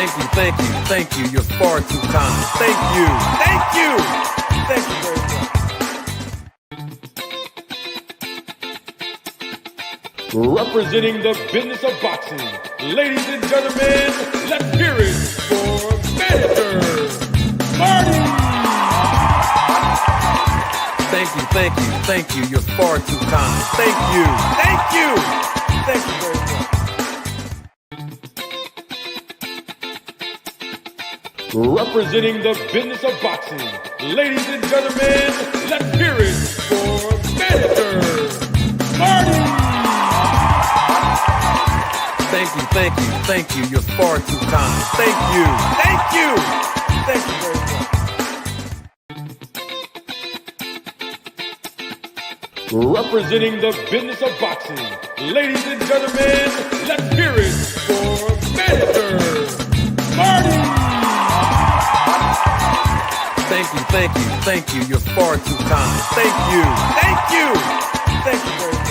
Thank you. You're far too kind. Thank you. Thank you very much. Representing the business of boxing, ladies and gentlemen, let's hear it for Mr. Marty. Thank you. You're far too kind. Thank you very much. Representing the business of boxing, ladies and gentlemen, let's hear it for Mr. Marty. Thank you. You're far too kind. Thank you very much. Representing the business of boxing, ladies and gentlemen, let's hear it for Mr. Marty. Thank you. You're far too kind. Thank you very much.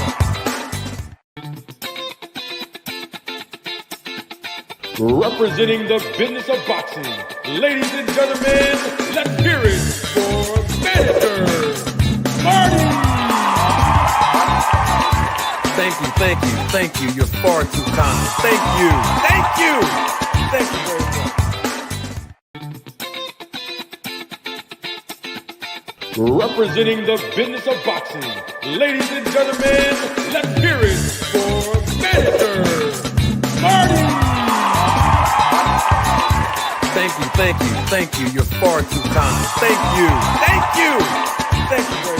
Representing the business of boxing, ladies and gentlemen, let's hear it for Mr. Marty. Thank you. You're far too kind. Thank you very much. Representing the business of boxing, ladies and gentlemen, let's hear it for Mr. Marty. Thank you. You're far too kind. Thank you very much.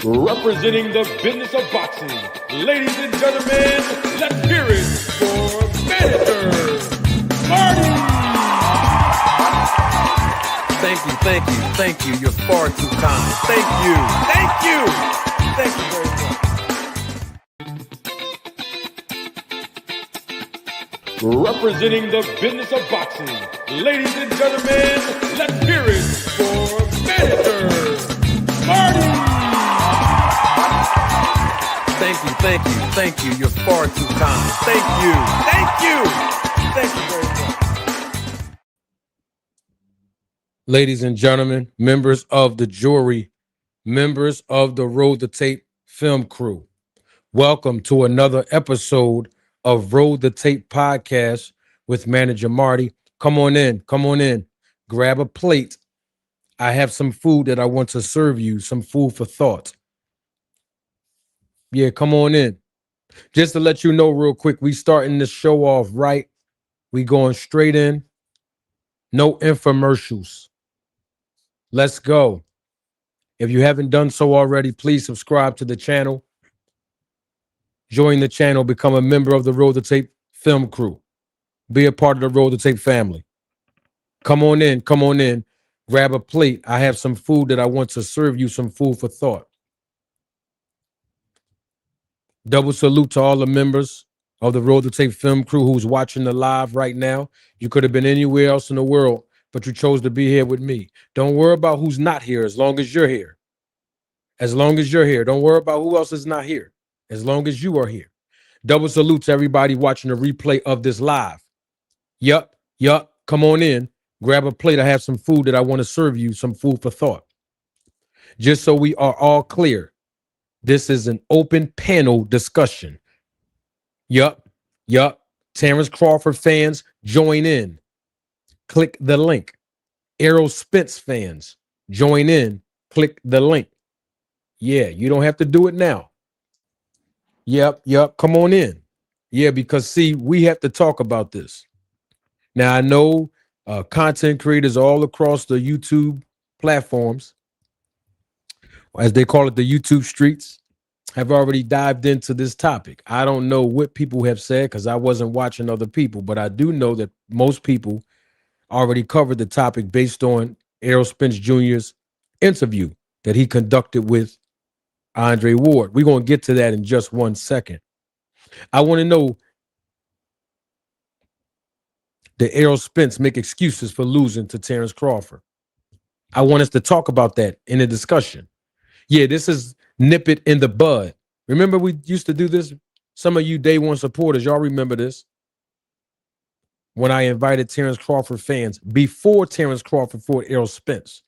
Representing the business of boxing, ladies and gentlemen, let's hear it for Mr. Marty. Thank you. You're far too kind. Thank you very much. Representing the business of boxing, ladies and gentlemen, let's hear it for Mr. Marty. Thank you. You're far too kind. Thank you very much. Ladies and gentlemen, members of the jury, members of the Roll the Tape film crew, welcome to another episode of Roll the Tape podcast with Manager Marty. Come on in. Grab a plate. I have some food that I want to serve you, some food for thought. Yeah, come on in. Just to let you know real quick, we starting this show off right. We going straight in. No infomercials. Let's go. If you haven't done so already, please subscribe to the channel. Join the channel, become a member of the Roll the Tape film crew. Be a part of the Roll the Tape family. Come on in. Grab a plate. I have some food that I want to serve you, some food for thought. Double salute to all the members of the Roll the Tape film crew who's watching the live right now. You could have been anywhere else in the world, but you chose to be here with me. Don't worry about who's not here as long as you're here. Don't worry about who else is not here as long as you are here. Double salute to everybody watching the replay of this live. Yup. Come on in. Grab a plate. I have some food that I want to serve you, some food for thought. Just so we are all clear, this is an open panel discussion. Yup. Terrence Crawford fans, join in. Click the link. Errol Spence fans, join in. Click the link. Yeah, you don't have to do it now. Yep. Come on in. Yeah, because see, we have to talk about this. Now, I know content creators all across the YouTube platforms, as they call it, the YouTube streets, have already dived into this topic. I don't know what people have said because I wasn't watching other people, but I do know that most people already covered the topic based on Errol Spence Jr.'s interview that he conducted with Andre Ward. We're going to get to that in just 1 second. I want to know, did Errol Spence make excuses for losing to Terrence Crawford? I want us to talk about that in a discussion. Yeah, this is nip it in the bud. Remember we used to do this Some of you day one supporters, y'all remember this. When I invited Terrence Crawford fans before Terrence Crawford fought Errol Spence,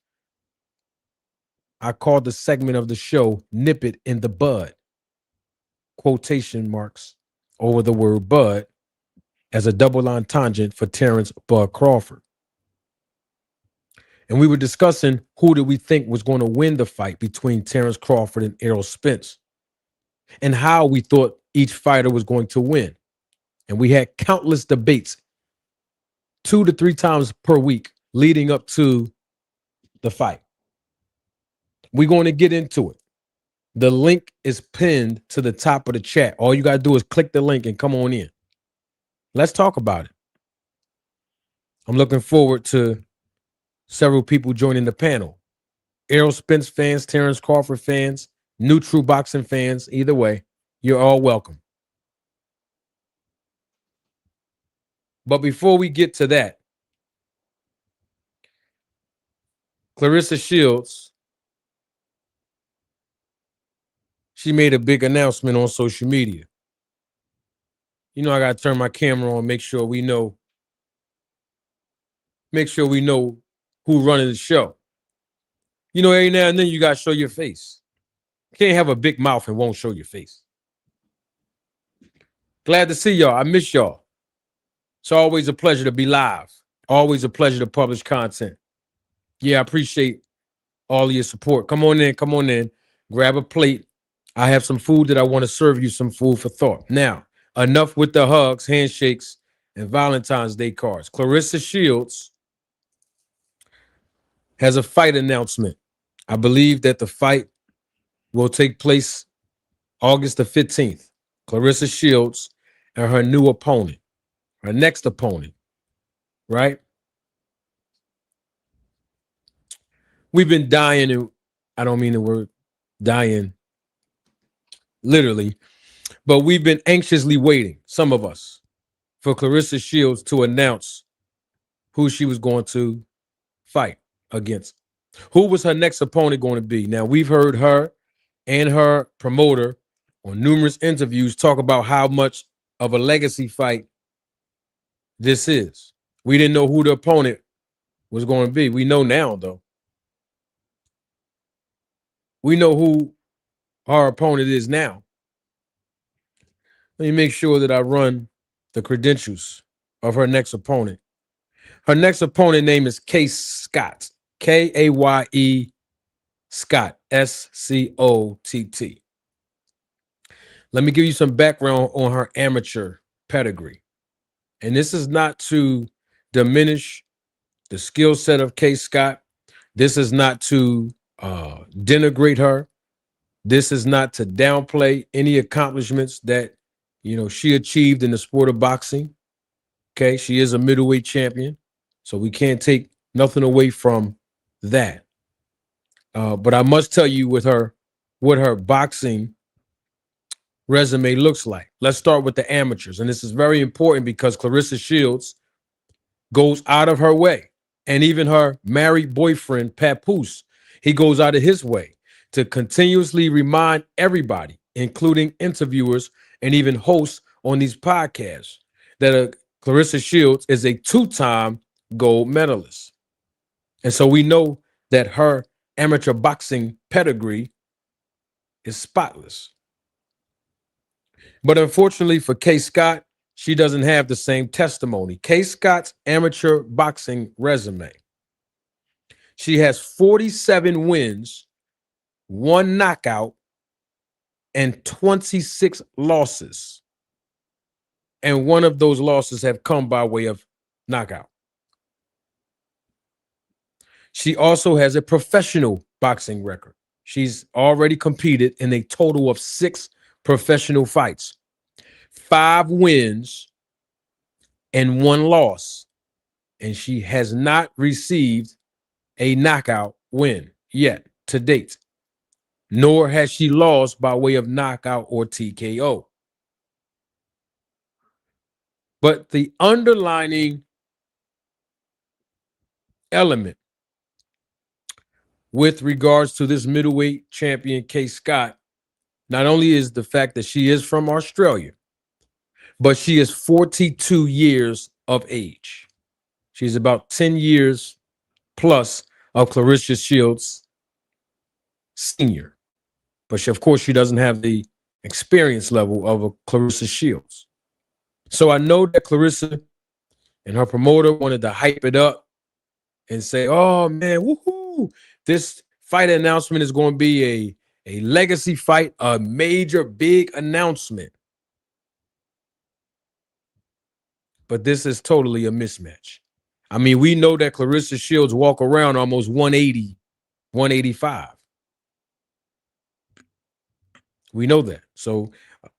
I called the segment of the show Nip It in the Bud, quotation marks over the word bud, as a double entendre for Terrence Bud Crawford. And we were discussing who did we think was going to win the fight between Terrence Crawford and Errol Spence, and how we thought each fighter was going to win. And we had countless debates 2 to 3 times per week leading up to the fight. We're going to get into it. The link is pinned to the top of the chat. All you got to do is click the link and come on in. Let's talk about it. I'm looking forward to several people joining the panel. Errol Spence fans, Terrence Crawford fans, new true boxing fans, either way, you're all welcome. But before we get to that, Claressa Shields, she made a big announcement on social media. You know, I got to turn my camera on, make sure we know who's running the show. You know, every now and then you got to show your face. You can't have a big mouth and won't show your face. Glad to see y'all. I miss y'all. It's always a pleasure to be live. Always a pleasure to publish content. Yeah, I appreciate all of your support. Come on in. Grab a plate. I have some food that I want to serve you, some food for thought. Now, enough with the hugs, handshakes, and Valentine's Day cards. Claressa Shields has a fight announcement. I believe that the fight will take place August the 15th. Claressa Shields and her new opponent, her next opponent, right? We've been dying, and I don't mean the word dying literally, but we've been anxiously waiting, some of us, for Claressa Shields to announce who she was going to fight against. Who was her next opponent going to be? Now, we've heard her and her promoter on numerous interviews talk about how much of a legacy fight this is. We didn't know who the opponent was going to be. We know now, though. We know who our opponent is now. Let me make sure that I run the credentials of her next opponent. Her next opponent name is Kay Scott. Kaye Scott. Scott. Let me give you some background on her amateur pedigree. And this is not to diminish the skill set of Kay Scott. This is not to denigrate her. This is not to downplay any accomplishments that, you know, she achieved in the sport of boxing. Okay, she is a middleweight champion, so we can't take nothing away from that. But I must tell you what her boxing resume looks like. Let's start with the amateurs, and this is very important because Claressa Shields goes out of her way, and even her married boyfriend Papoose, he goes out of his way to continuously remind everybody, including interviewers and even hosts on these podcasts, that Claressa Shields is a 2-time gold medalist. And so we know that her amateur boxing pedigree is spotless. But unfortunately for Kay Scott, she doesn't have the same testimony. Kay Scott's amateur boxing resume. She has 47 wins, 1 knockout, and 26 losses. And one of those losses have come by way of knockout. She also has a professional boxing record. She's already competed in a total of 6 professional fights, 5 wins and 1 loss. And she has not received a knockout win yet to date, nor has she lost by way of knockout or TKO. But the underlining element with regards to this middleweight champion, Kay Scott, not only is the fact that she is from Australia, but she is 42 years of age. She's about 10 years plus of Claressa Shields senior. But she, of course, she doesn't have the experience level of a Claressa Shields. So I know that Claressa and her promoter wanted to hype it up and say, oh man, woohoo, this fight announcement is going to be a legacy fight, a major big announcement. But this is totally a mismatch. I mean, we know that Claressa Shields walk around almost 180, 185. We know that. So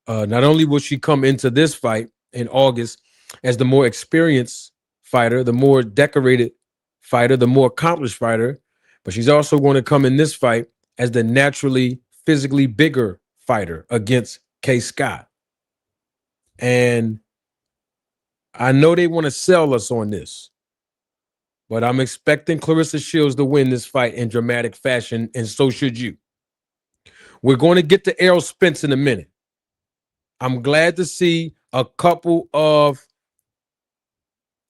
not only will she come into this fight in August as the more experienced fighter, the more decorated fighter, the more accomplished fighter, but she's also going to come in this fight as the naturally, physically bigger fighter against Kay Scott. And I know they want to sell us on this, but I'm expecting Claressa Shields to win this fight in dramatic fashion, and so should you. We're going to get to Errol Spence in a minute. I'm glad to see a couple of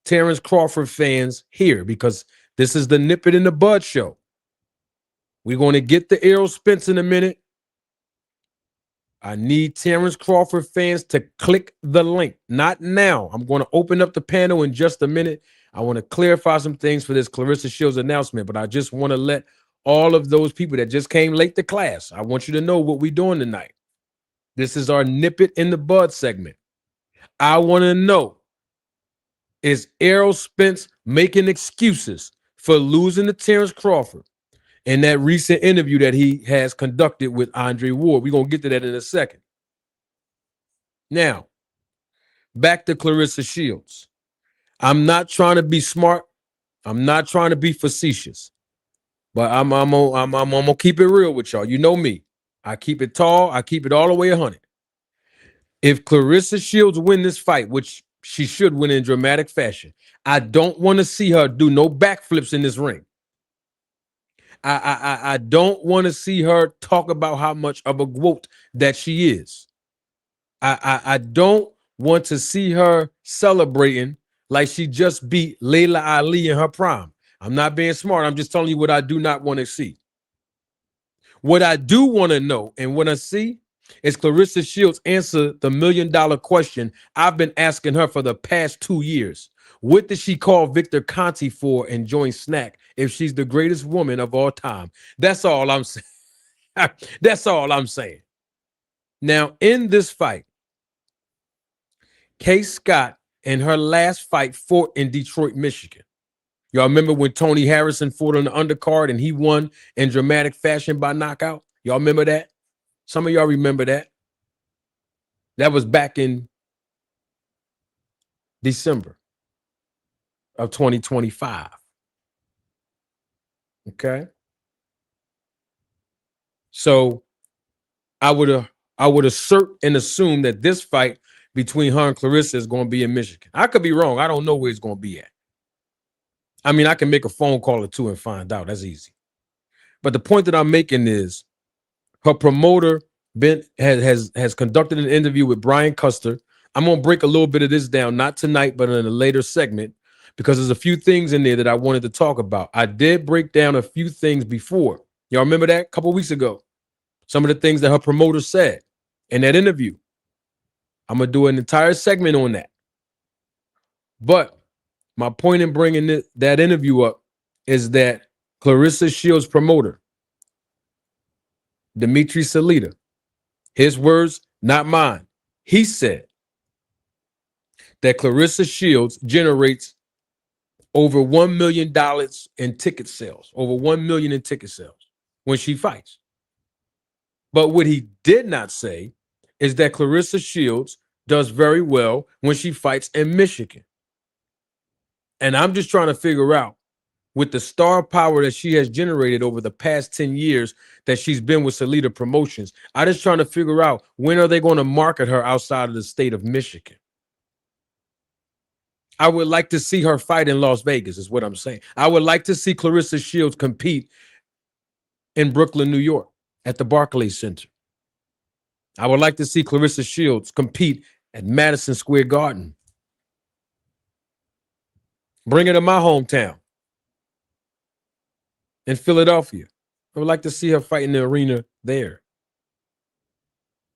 Terrence Crawford fans here because this is the Nip It in the Bud show. We're going to get to Errol Spence in a minute. I need Terrence Crawford fans to click the link. Not now. I'm going to open up the panel in just a minute. I want to clarify some things for this Claressa Shields announcement, but I just want to let all of those people that just came late to class, I want you to know what we're doing tonight. This is our Nip It in the Bud segment. I want to know, is Errol Spence making excuses for losing to Terrence Crawford in that recent interview that he has conducted with Andre Ward? We're going to get to that in a second. Now, back to Claressa Shields. I'm not trying to be smart. I'm not trying to be facetious. But I'm gonna keep it real with y'all. You know me. I keep it tall. I keep it all the way 100. If Claressa Shields win this fight, which she should win in dramatic fashion, I don't want to see her do no backflips in this ring. I don't want to see her talk about how much of a goat that she is. I don't want to see her celebrating like she just beat Layla Ali in her prime. I'm not being smart. I'm just telling you what I do not want to see. What I do want to know and want to see is Claressa Shields answer the $1 million question I've been asking her for the past 2 years. What did she call Victor Conti for and join Snack if she's the greatest woman of all time? That's all I'm saying. That's all I'm saying. Now, in this fight, Kay Scott in her last fight fought in Detroit, Michigan. Y'all remember when Tony Harrison fought on the undercard and he won in dramatic fashion by knockout? Y'all remember that? Some of y'all remember that. That was back in December of 2025. Okay. So I would assert and assume that this fight between her and Claressa is going to be in Michigan. I could be wrong. I don't know where it's going to be at. I mean, I can make a phone call or two and find out. That's easy. But the point that I'm making is her promoter has conducted an interview with Brian Custer. I'm going to break a little bit of this down, not tonight, but in a later segment, because there's a few things in there that I wanted to talk about. I did break down a few things before. Y'all remember that a couple weeks ago? Some of the things that her promoter said in that interview. I'm going to do an entire segment on that. But my point in bringing that interview up is that Claressa Shields' promoter, Dimitri Salita, his words, not mine, he said that Claressa Shields generates over $1 million in ticket sales, over 1 million in ticket sales when she fights. But what he did not say is that Claressa Shields does very well when she fights in Michigan. And I'm just trying to figure out, with the star power that she has generated over the past 10 years that she's been with Salita Promotions, I'm just trying to figure out, when are they going to market her outside of the state of Michigan? I would like to see her fight in Las Vegas, is what I'm saying. I would like to see Claressa Shields compete in Brooklyn, New York, at the Barclays Center. I would like to see Claressa Shields compete at Madison Square Garden. Bring her to my hometown in Philadelphia. I would like to see her fight in the arena there.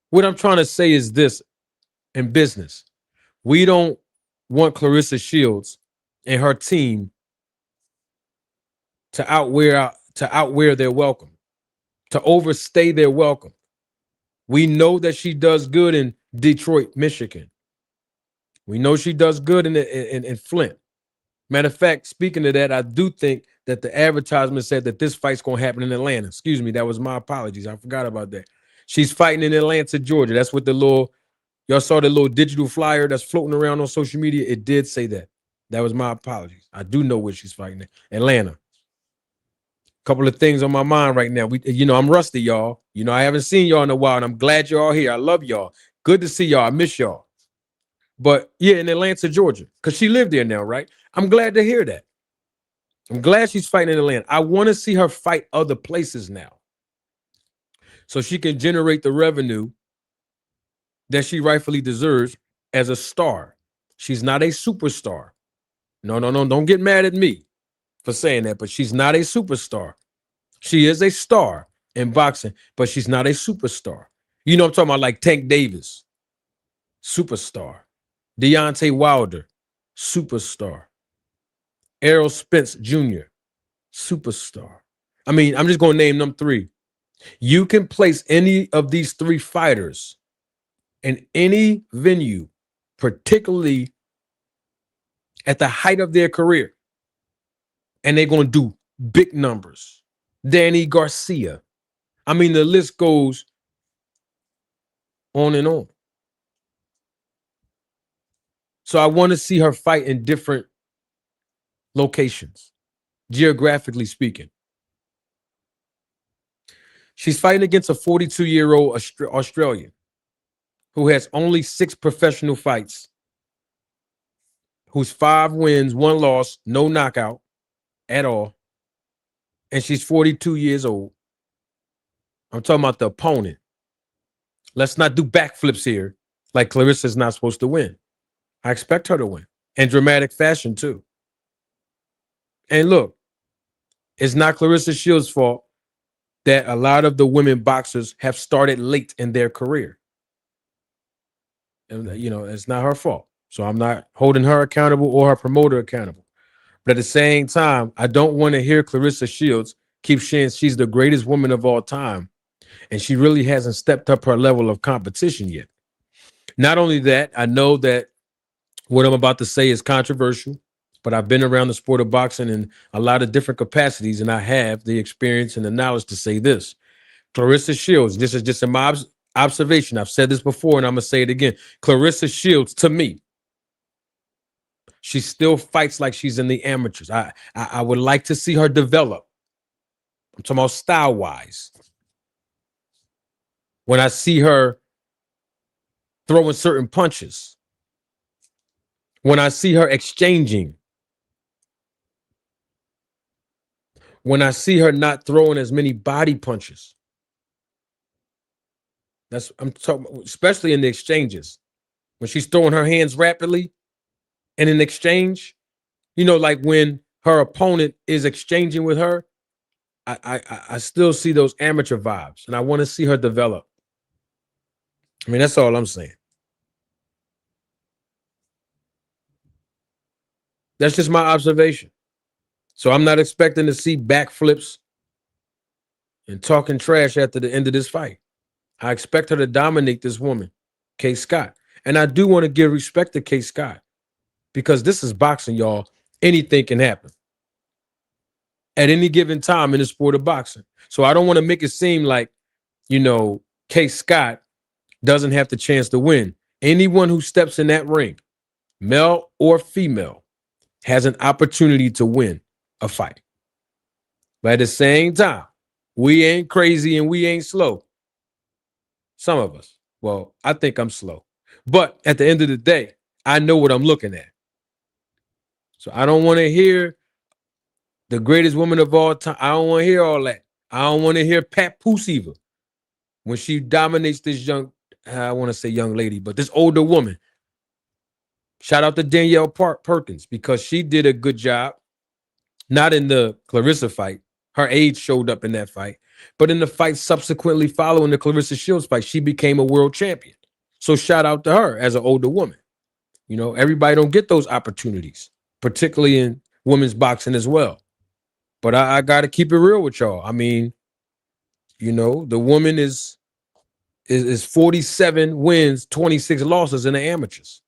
What I'm trying to say is this in business. We don't want Claressa Shields and her team to outwear their welcome, to overstay their welcome. We know that she does good in Detroit, Michigan. We know she does good in Flint. Matter of fact, speaking of that, I do think that the advertisement said that this fight's going to happen in Atlanta. Excuse me, that was my apologies. I forgot about that. She's fighting in Atlanta, Georgia. That's what y'all saw the little digital flyer that's floating around on social media. It did say that. That was my apologies. I do know where she's fighting in Atlanta. Couple of things on my mind right now. I'm rusty, y'all. I haven't seen y'all in a while, and I'm glad you're all here. I love y'all. Good to see y'all. I miss y'all. But yeah, in Atlanta, Georgia, because she lived there now, right? I'm glad to hear that. I'm glad she's fighting in Atlanta. I want to see her fight other places now, so she can generate the revenue that she rightfully deserves as a star. She's not a superstar. No. Don't get mad at me for saying that, but she's not a superstar. She is a star in boxing, but she's not a superstar. I'm talking about, like Tank Davis, superstar. Deontay Wilder, superstar. Errol Spence Jr., superstar. I mean, I'm just going to name them three. You can place any of these three fighters in any venue, particularly at the height of their career, and they're going to do big numbers. Danny Garcia. I mean, the list goes on and on. So I want to see her fight in different locations, geographically speaking. She's fighting against a 42-year-old Australian who has only 6 professional fights, who's 5 wins, 1 loss, no knockout at all. And she's 42 years old. I'm talking about the opponent. Let's not do backflips here like Claressa's not supposed to win. I expect her to win in dramatic fashion too. And look, it's not Claressa Shields' fault that a lot of the women boxers have started late in their career. And, it's not her fault. So I'm not holding her accountable or her promoter accountable. But at the same time, I don't want to hear Claressa Shields keep saying she's the greatest woman of all time, and she really hasn't stepped up her level of competition yet. Not only that, I know that what I'm about to say is controversial, but I've been around the sport of boxing in a lot of different capacities, and I have the experience and the knowledge to say this. Claressa Shields, this is just in my observation. I've said this before, and I'm going to say it again. Claressa Shields, to me, she still fights like she's in the amateurs. I would like to see her develop. I'm talking about style-wise. When I see her throwing certain punches, when I see her exchanging, when I see her not throwing as many body punches. I'm talking, especially in the exchanges. When she's throwing her hands rapidly in an exchange, like when her opponent is exchanging with her, I still see those amateur vibes, and I want to see her develop. I mean, that's all I'm saying. That's just my observation. So I'm not expecting to see backflips and talking trash after the end of this fight. I expect her to dominate this woman, Kay Scott. And I do want to give respect to Kay Scott, because this is boxing, y'all. Anything can happen at any given time in the sport of boxing. So I don't want to make it seem like, Kay Scott doesn't have the chance to win. Anyone who steps in that ring, male or female, has an opportunity to win a fight. But at the same time, we ain't crazy and we ain't slow. Some of us. Well, I think I'm slow. But at the end of the day, I know what I'm looking at. So I don't want to hear the greatest woman of all time. I don't want to hear all that. I don't want to hear Pat Poose either. When she dominates this young, I want to say young lady, but this older woman, Shout out to Danielle Perkins because she did a good job, not in the Claressa fight. Her age showed up in that fight, but in the fight subsequently following the Claressa Shields fight, she became a world champion. So shout out to her as an older woman. You know, everybody don't get those opportunities, particularly in women's boxing as well. But I got to keep it real with y'all. I mean, you know, the woman is 47 wins, 26 losses in the amateurs.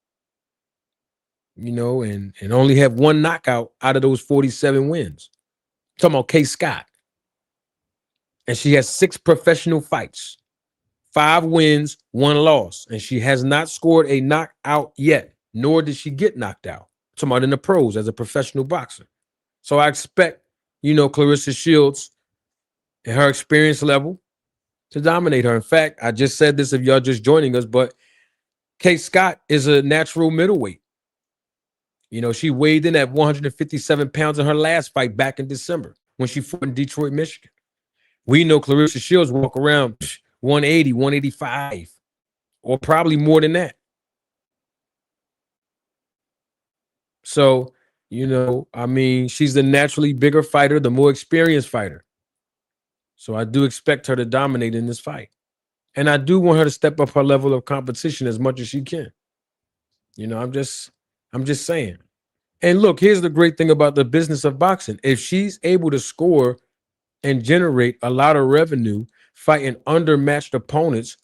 You know, and only have one knockout out of those 47 wins. I'm talking about Kay Scott. And she has 6 professional fights, 5 wins, 1 loss. And she has not scored a knockout yet, nor did she get knocked out. I'm talking about in the pros as a professional boxer. So I expect, you know, Claressa Shields and her experience level to dominate her. In fact, I just said this if y'all just joining us, but Kay Scott is a natural middleweight. You know, she weighed in at 157 pounds in her last fight back in December when she fought in Detroit, Michigan. We know Claressa Shields walk around 180, 185, or probably more than that. So, you know, I mean, she's the naturally bigger fighter, the more experienced fighter. So I do expect her to dominate in this fight. And I do want her to step up her level of competition as much as she can. You know, I'm just saying. And look, here's the great thing about the business of boxing. If she's able to score and generate a lot of revenue fighting undermatched opponents,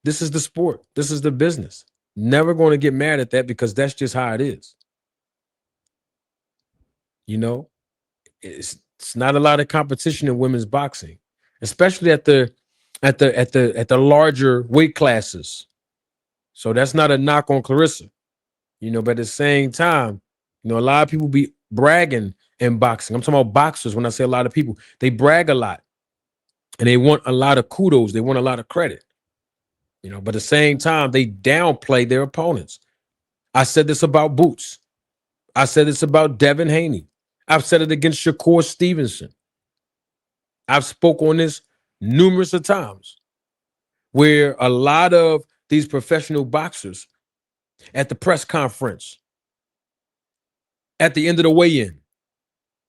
this is the sport. This is the business. Never going to get mad at that because that's just how it is. You know, it's not a lot of competition in women's boxing, especially at the larger weight classes. So that's not a knock on Claressa. You know, but at the same time, you know, a lot of people be bragging in boxing. I'm talking about boxers. When I say a lot of people, they brag a lot and they want a lot of kudos. They want a lot of credit, you know, but at the same time, they downplay their opponents. I said this about Boots. I said this about Devin Haney. I've said it against Shakur Stevenson. I've spoke on this numerous of times where a lot of these professional boxers at the press conference, at the end of the weigh-in,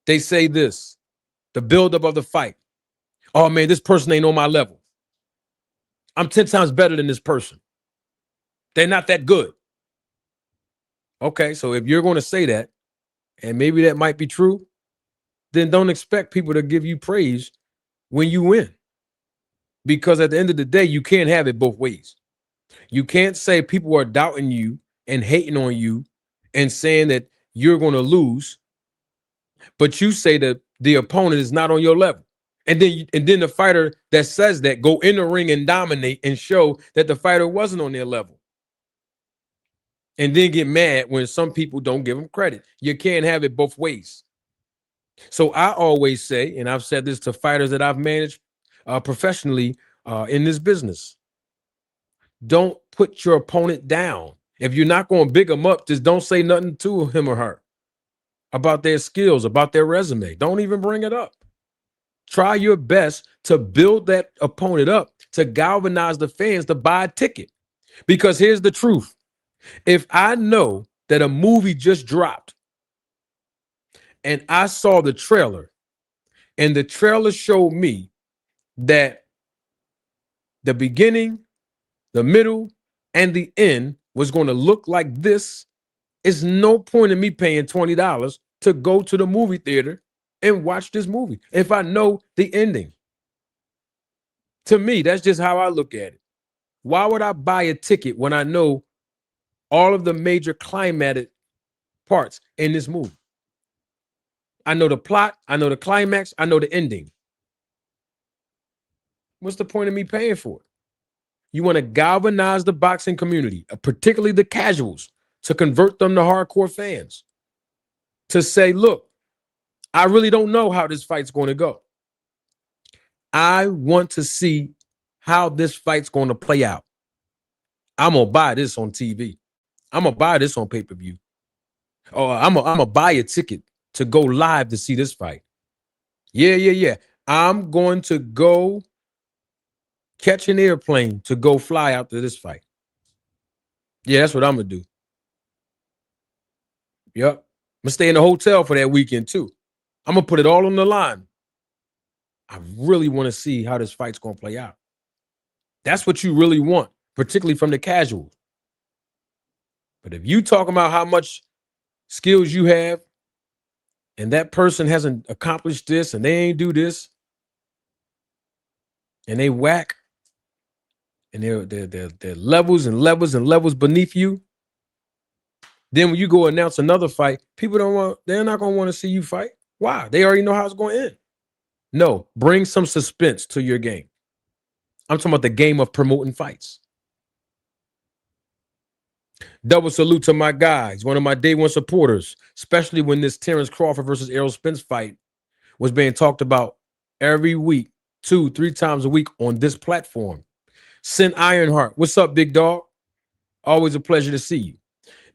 they say this, the buildup of the fight. Oh, man, this person ain't on my level. I'm 10 times better than this person. They're not that good. Okay, so if you're going to say that, and maybe that might be true, then don't expect people to give you praise when you win. Because at the end of the day, you can't have it both ways. You can't say people are doubting you and hating on you and saying that you're going to lose, but you say that the opponent is not on your level. And then the fighter that says that go in the ring and dominate and show that the fighter wasn't on their level. And then get mad when some people don't give them credit. You can't have it both ways. So I always say, and I've said this to fighters that I've managed professionally in this business, don't put your opponent down. If you're not going to big them up, just don't say nothing to him or her about their skills, about their resume. Don't even bring it up. Try your best to build that opponent up, to galvanize the fans to buy a ticket. Because here's the truth. If I know that a movie just dropped and I saw the trailer and the trailer showed me that the beginning, the middle, and the end was going to look like this, it's no point in me paying $20 to go to the movie theater and watch this movie if I know the ending. To me, that's just how I look at it. Why would I buy a ticket when I know all of the major climatic parts in this movie? I know the plot, I know the climax, I know the ending. What's the point of me paying for it? You want to galvanize the boxing community, particularly the casuals, to convert them to hardcore fans. To say, look, I really don't know how this fight's going to go. I want to see how this fight's going to play out. I'm going to buy this on TV. I'm going to buy this on pay-per-view. Or I'm going to buy a ticket to go live to see this fight. Yeah. I'm going to go catch an airplane to go fly out to this fight. Yeah, that's what I'm going to do. Yep. I'm gonna stay in the hotel for that weekend too. I'm gonna put it all on the line. I really want to see how this fight's gonna play out. That's what you really want, particularly from the casuals. But if you talking about how much skills you have and that person hasn't accomplished this and they ain't do this and they whack and they're levels and levels and levels beneath you, then when you go announce another fight, they're not gonna want to see you fight. Why? They already know how it's going to end. No, bring some suspense to your game. I'm talking about the game of promoting fights. Double salute to my guy. He's one of my day one supporters, especially when this Terrence Crawford versus Errol Spence fight was being talked about every week, 2-3 times a week on this platform. Sin Ironheart, what's up, big dog? Always a pleasure to see you.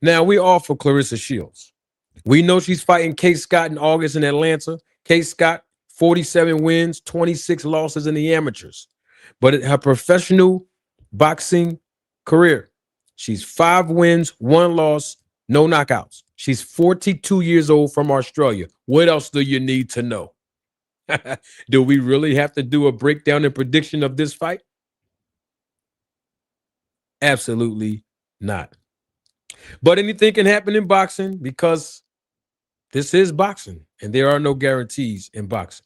Now, we all for Claressa Shields. We know she's fighting Kate Scott in August in Atlanta. Kate Scott, 47 wins, 26 losses in the amateurs. But her professional boxing career, she's 5 wins, 1 loss, no knockouts. She's 42 years old from Australia. What else do you need to know? Do we really have to do a breakdown and prediction of this fight? Absolutely not. But anything can happen in boxing because this is boxing and there are no guarantees in boxing.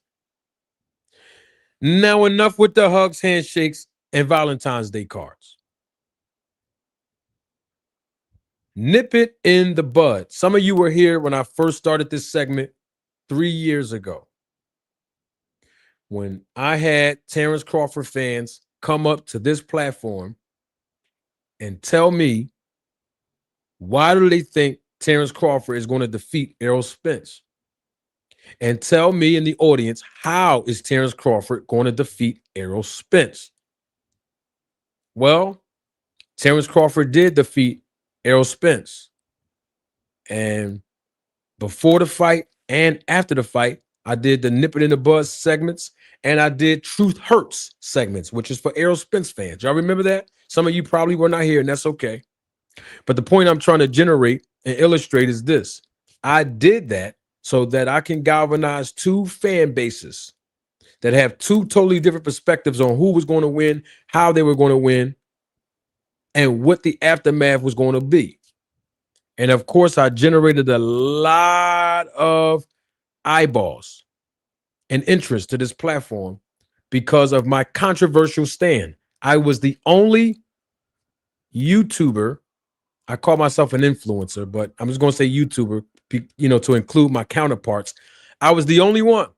Now, enough with the hugs, handshakes, and Valentine's Day cards. Nip it in the bud. Some of you were here when I first started this segment 3 years ago, when I had Terrence Crawford fans come up to this platform and tell me, why do they think Terrence Crawford is going to defeat Errol Spence? And tell me in the audience, how is Terrence Crawford going to defeat Errol Spence? Well, Terrence Crawford did defeat Errol Spence. And before the fight and after the fight, I did the Nip It in the Bud segments and I did Truth Hurts segments, which is for Errol Spence fans. Y'all remember that? Some of you probably were not here, and that's okay. But the point I'm trying to generate and illustrate is this. I did that so that I can galvanize 2 fan bases that have 2 totally different perspectives on who was going to win, how they were going to win, and what the aftermath was going to be. And of course, I generated a lot of eyeballs and interest to this platform because of my controversial stand. I was the only YouTuber. I call myself an influencer, but I'm just going to say YouTuber, to include my counterparts. I was the only one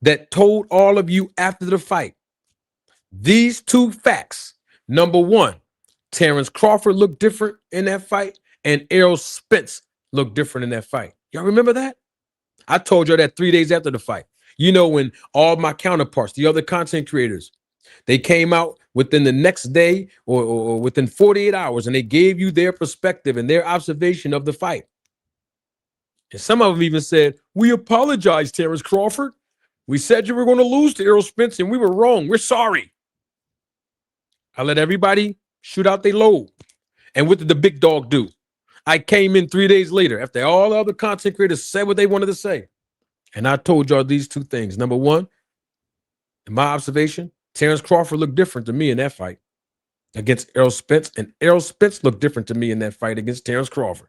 that told all of you after the fight these 2 facts. Number 1, Terrence Crawford looked different in that fight, and Errol Spence looked different in that fight. Y'all remember that? I told y'all that 3 days after the fight. When all my counterparts, the other content creators, they came out within the next day or within 48 hours, and they gave you their perspective and their observation of the fight. And some of them even said, "We apologize, Terrence Crawford. We said you were going to lose to Errol Spence, and we were wrong. We're sorry." I let everybody shoot out their load. And what did the big dog do? I came in 3 days later after all the other content creators said what they wanted to say. And I told y'all these 2 things. Number 1, in my observation, Terrence Crawford looked different to me in that fight against Errol Spence, and Errol Spence looked different to me in that fight against Terrence Crawford.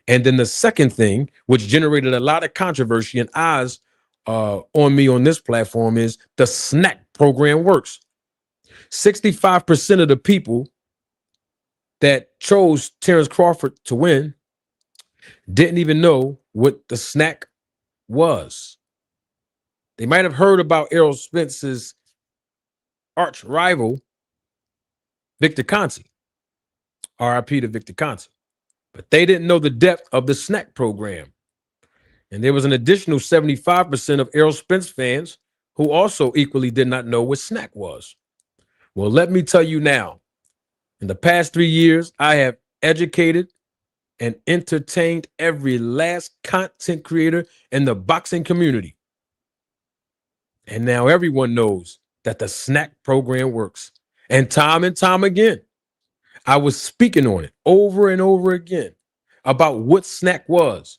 And then the second thing, which generated a lot of controversy and eyes on me on this platform, is the snack program works. 65% of the people that chose Terrence Crawford to win didn't even know what the snack was. They might have heard about Errol Spence's arch rival, Victor Conte. RIP to Victor Conte. But they didn't know the depth of the snack program. And there was an additional 75% of Errol Spence fans who also equally did not know what snack was. Well, let me tell you now, in the past 3 years, I have educated and entertained every last content creator in the boxing community. And now everyone knows that the snack program works. And time again, I was speaking on it over and over again. about what snack was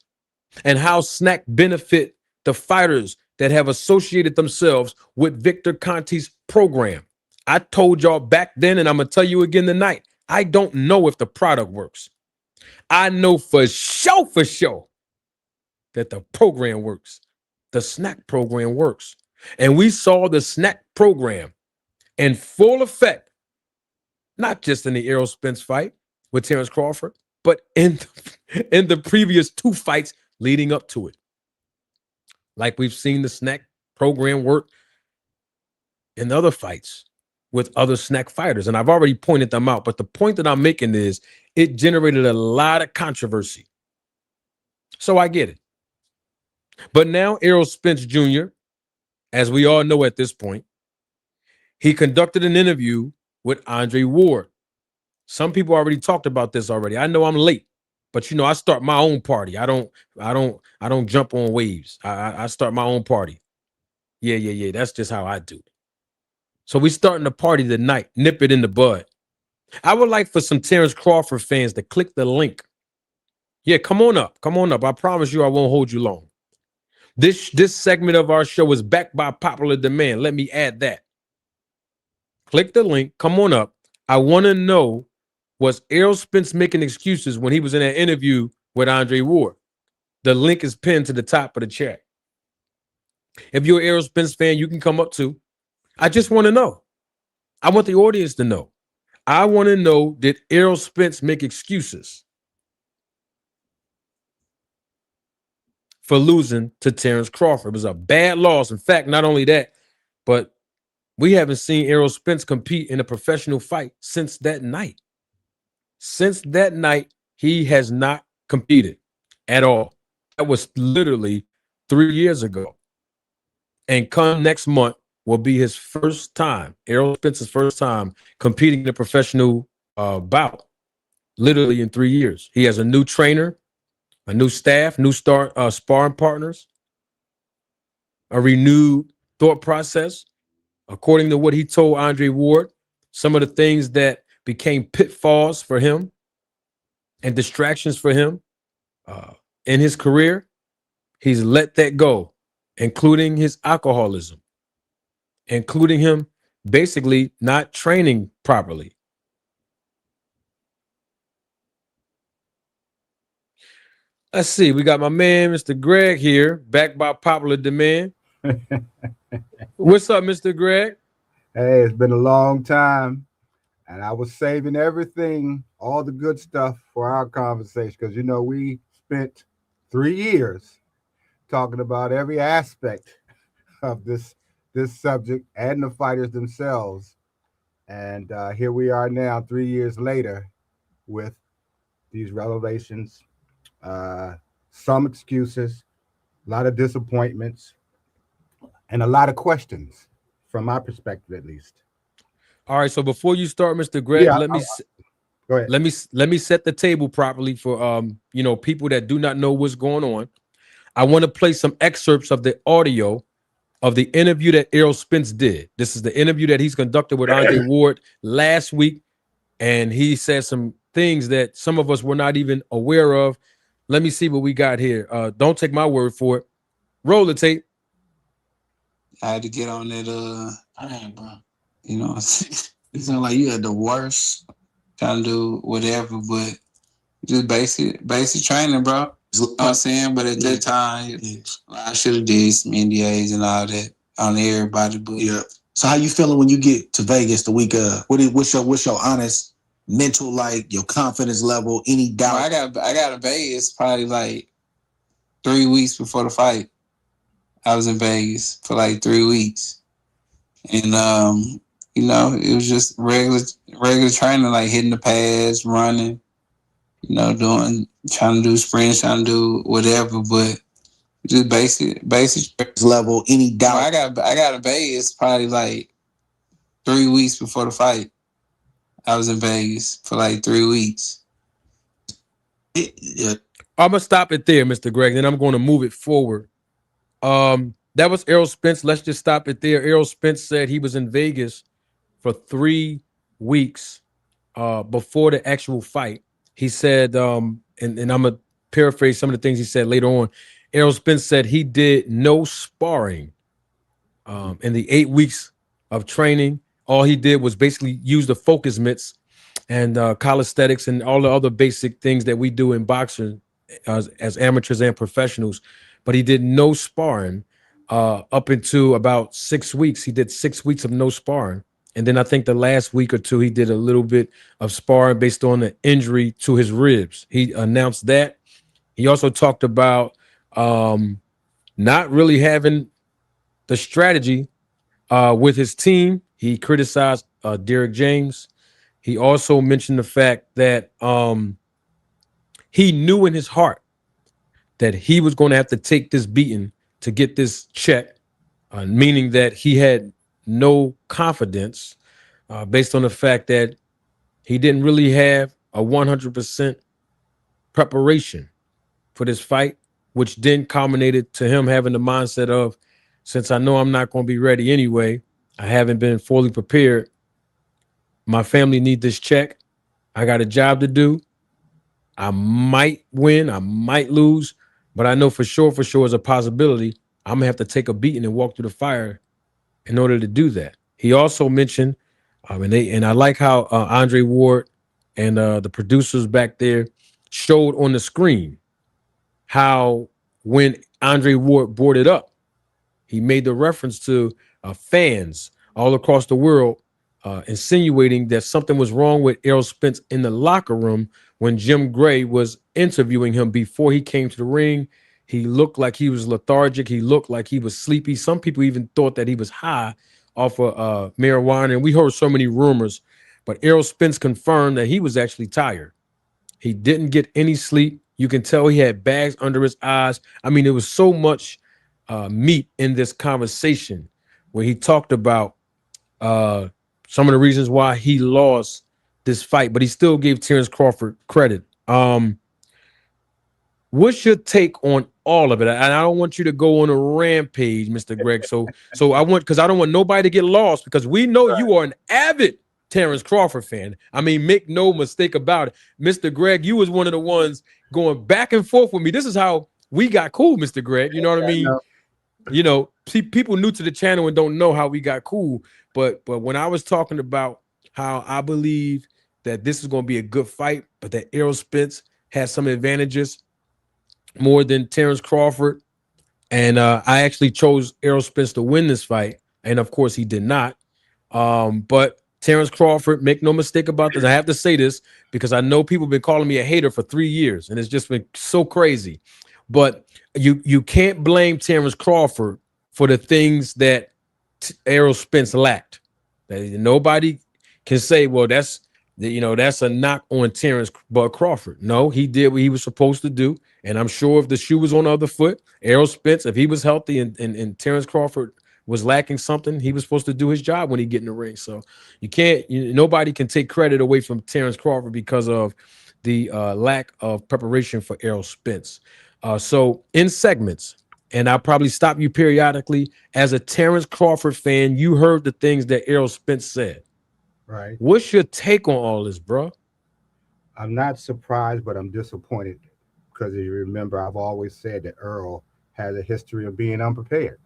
and how snack benefit the fighters that have associated themselves with Victor Conti's program. I told y'all back then, and I'm going to tell you again tonight, I don't know if the product works. I know for sure that the program works. The snack program works. And we saw the snack program in full effect, not just in the Errol Spence fight with Terrence Crawford, but in the previous 2 fights leading up to it. Like we've seen the snack program work in other fights with other snack fighters. And I've already pointed them out. But the point that I'm making is it generated a lot of controversy. So I get it. But now Errol Spence Jr., as we all know at this point, he conducted an interview with Andre Ward. Some people already talked about this already. I know I'm late, but I start my own party. I don't jump on waves. I start my own party. Yeah. That's just how I do it. So we starting the party tonight. Nip it in the bud. I would like for some Terrence Crawford fans to click the link. Yeah, come on up. Come on up. I promise you I won't hold you long. This segment of our show is backed by popular demand. Let me add that. Click the link. Come on up. I want to know, was Errol Spence making excuses when he was in that interview with Andre Ward? The link is pinned to the top of the chat. If you're an Errol Spence fan, you can come up too. I just want to know. I want the audience to know. I want to know, did Errol Spence make excuses for losing to Terrence Crawford? It was a bad loss. In fact, not only that, but we haven't seen Errol Spence compete in a professional fight since that night. Since that night, he has not competed at all. That was literally 3 years ago. And come next month will be his first time, Errol Spence's first time competing in a professional bout, literally in 3 years. He has a new trainer, a new staff, new sparring partners, a renewed thought process. According to what he told Andre Ward, some of the things that became pitfalls for him and distractions for him in his career, he's let that go, including his alcoholism, including him basically not training properly. Let's see. We got my man, Mr. Greg, here, backed by popular demand. What's up, Mr. Greg? Hey, it's been a long time, and I was saving everything, all the good stuff for our conversation, because we spent 3 years talking about every aspect of this subject and the fighters themselves, and here we are now, 3 years later, with these revelations, some excuses, a lot of disappointments, and a lot of questions from my perspective, at least. All right. So before you start, Mr. Greg, Yeah, let me go ahead. let me set the table properly for people that do not know what's going on. I want to play some excerpts of the audio of the interview that Errol Spence did. This is the interview that he's conducted with Andre Ward last week, and he said some things that some of us were not even aware of. Let me see what we got here. Don't take my word for it. Roll the tape. I had to get on that. Dang, bro. It sounded like you had the worst trying to do whatever, but just basic training, bro. You know what I'm saying? But at that time, I should have did some NDAs and all that on everybody. But yeah. So how you feeling when you get to Vegas the week of? What's your honest mental, like your confidence level? Any doubt? I got to Vegas probably like 3 weeks before the fight. I was in Vegas for like 3 weeks. And, it was just regular training, like hitting the pads, running, trying to do sprints, trying to do whatever, but just basic level. Any doubt? I got to Vegas probably like 3 weeks before the fight. I was in Vegas for like 3 weeks. I'm going to stop it there, Mr. Greg, then I'm going to move it forward. That was Errol Spence. Let's just stop it there. Errol Spence said he was in Vegas for 3 weeks before the actual fight. He said and I'm gonna paraphrase some of the things he said later on. Errol Spence said he did no sparring in the 8 weeks of training. All he did was basically use the focus mitts and calisthenics and all the other basic things that we do in boxing as amateurs and professionals. But he did no sparring up into about 6 weeks. He did 6 weeks of no sparring. And then I think the last week or two, he did a little bit of sparring based on the injury to his ribs. He announced that. He also talked about not really having the strategy with his team. He criticized Derek James. He also mentioned the fact that he knew in his heart that he was going to have to take this beating to get this check, meaning that he had no confidence based on the fact that he didn't really have a 100% preparation for this fight, which then culminated to him having the mindset of, since I know I'm not going to be ready anyway, I haven't been fully prepared. My family need this check. I got a job to do. I might win, I might lose, but I know for sure is a possibility. I'm gonna have to take a beating and walk through the fire in order to do that. He also mentioned, and I like how Andre Ward and the producers back there showed on the screen how when Andre Ward brought it up, he made the reference to fans all across the world insinuating that something was wrong with Errol Spence in the locker room when Jim Gray was interviewing him before he came to the ring. He looked like he was lethargic. He looked like he was sleepy. Some people even thought that he was high off of marijuana. And we heard so many rumors. But Errol Spence confirmed that he was actually tired. He didn't get any sleep. You can tell he had bags under his eyes. I mean, there was so much meat in this conversation where he talked about some of the reasons why he lost this fight, but he still gave Terrence Crawford credit. What's your take on all of it? And I don't want you to go on a rampage, Mr. Greg. So I want, because I don't want nobody to get lost, because we know you are an avid Terrence Crawford fan. I mean, make no mistake about it. Mr. Greg, you was one of the ones going back and forth with me. This is how we got cool, Mr. Greg. You know what I mean? You know, see, people new to the channel and don't know how we got cool. But when I was talking about how I believe that this is going to be a good fight, but that Errol Spence has some advantages more than Terrence Crawford, and I actually chose Errol Spence to win this fight, and of course he did not. But Terrence Crawford, make no mistake about this. I have to say this because I know people have been calling me a hater for 3 years, and it's just been so crazy. But you can't blame Terrence Crawford for the things that Errol Spence lacked. Nobody can say, well, that's a knock on Terrence Crawford. No, he did what he was supposed to do. And I'm sure if the shoe was on the other foot, Errol Spence, if he was healthy and Terrence Crawford was lacking something, he was supposed to do his job when he get in the ring. So nobody can take credit away from Terrence Crawford because of the lack of preparation for Errol Spence. So in segments, and I'll probably stop you periodically, as a Terrence Crawford fan, you heard the things that Errol Spence said. Right. What's your take on all this, bro? I'm not surprised, but I'm disappointed because if you remember, I've always said that Earl has a history of being unprepared.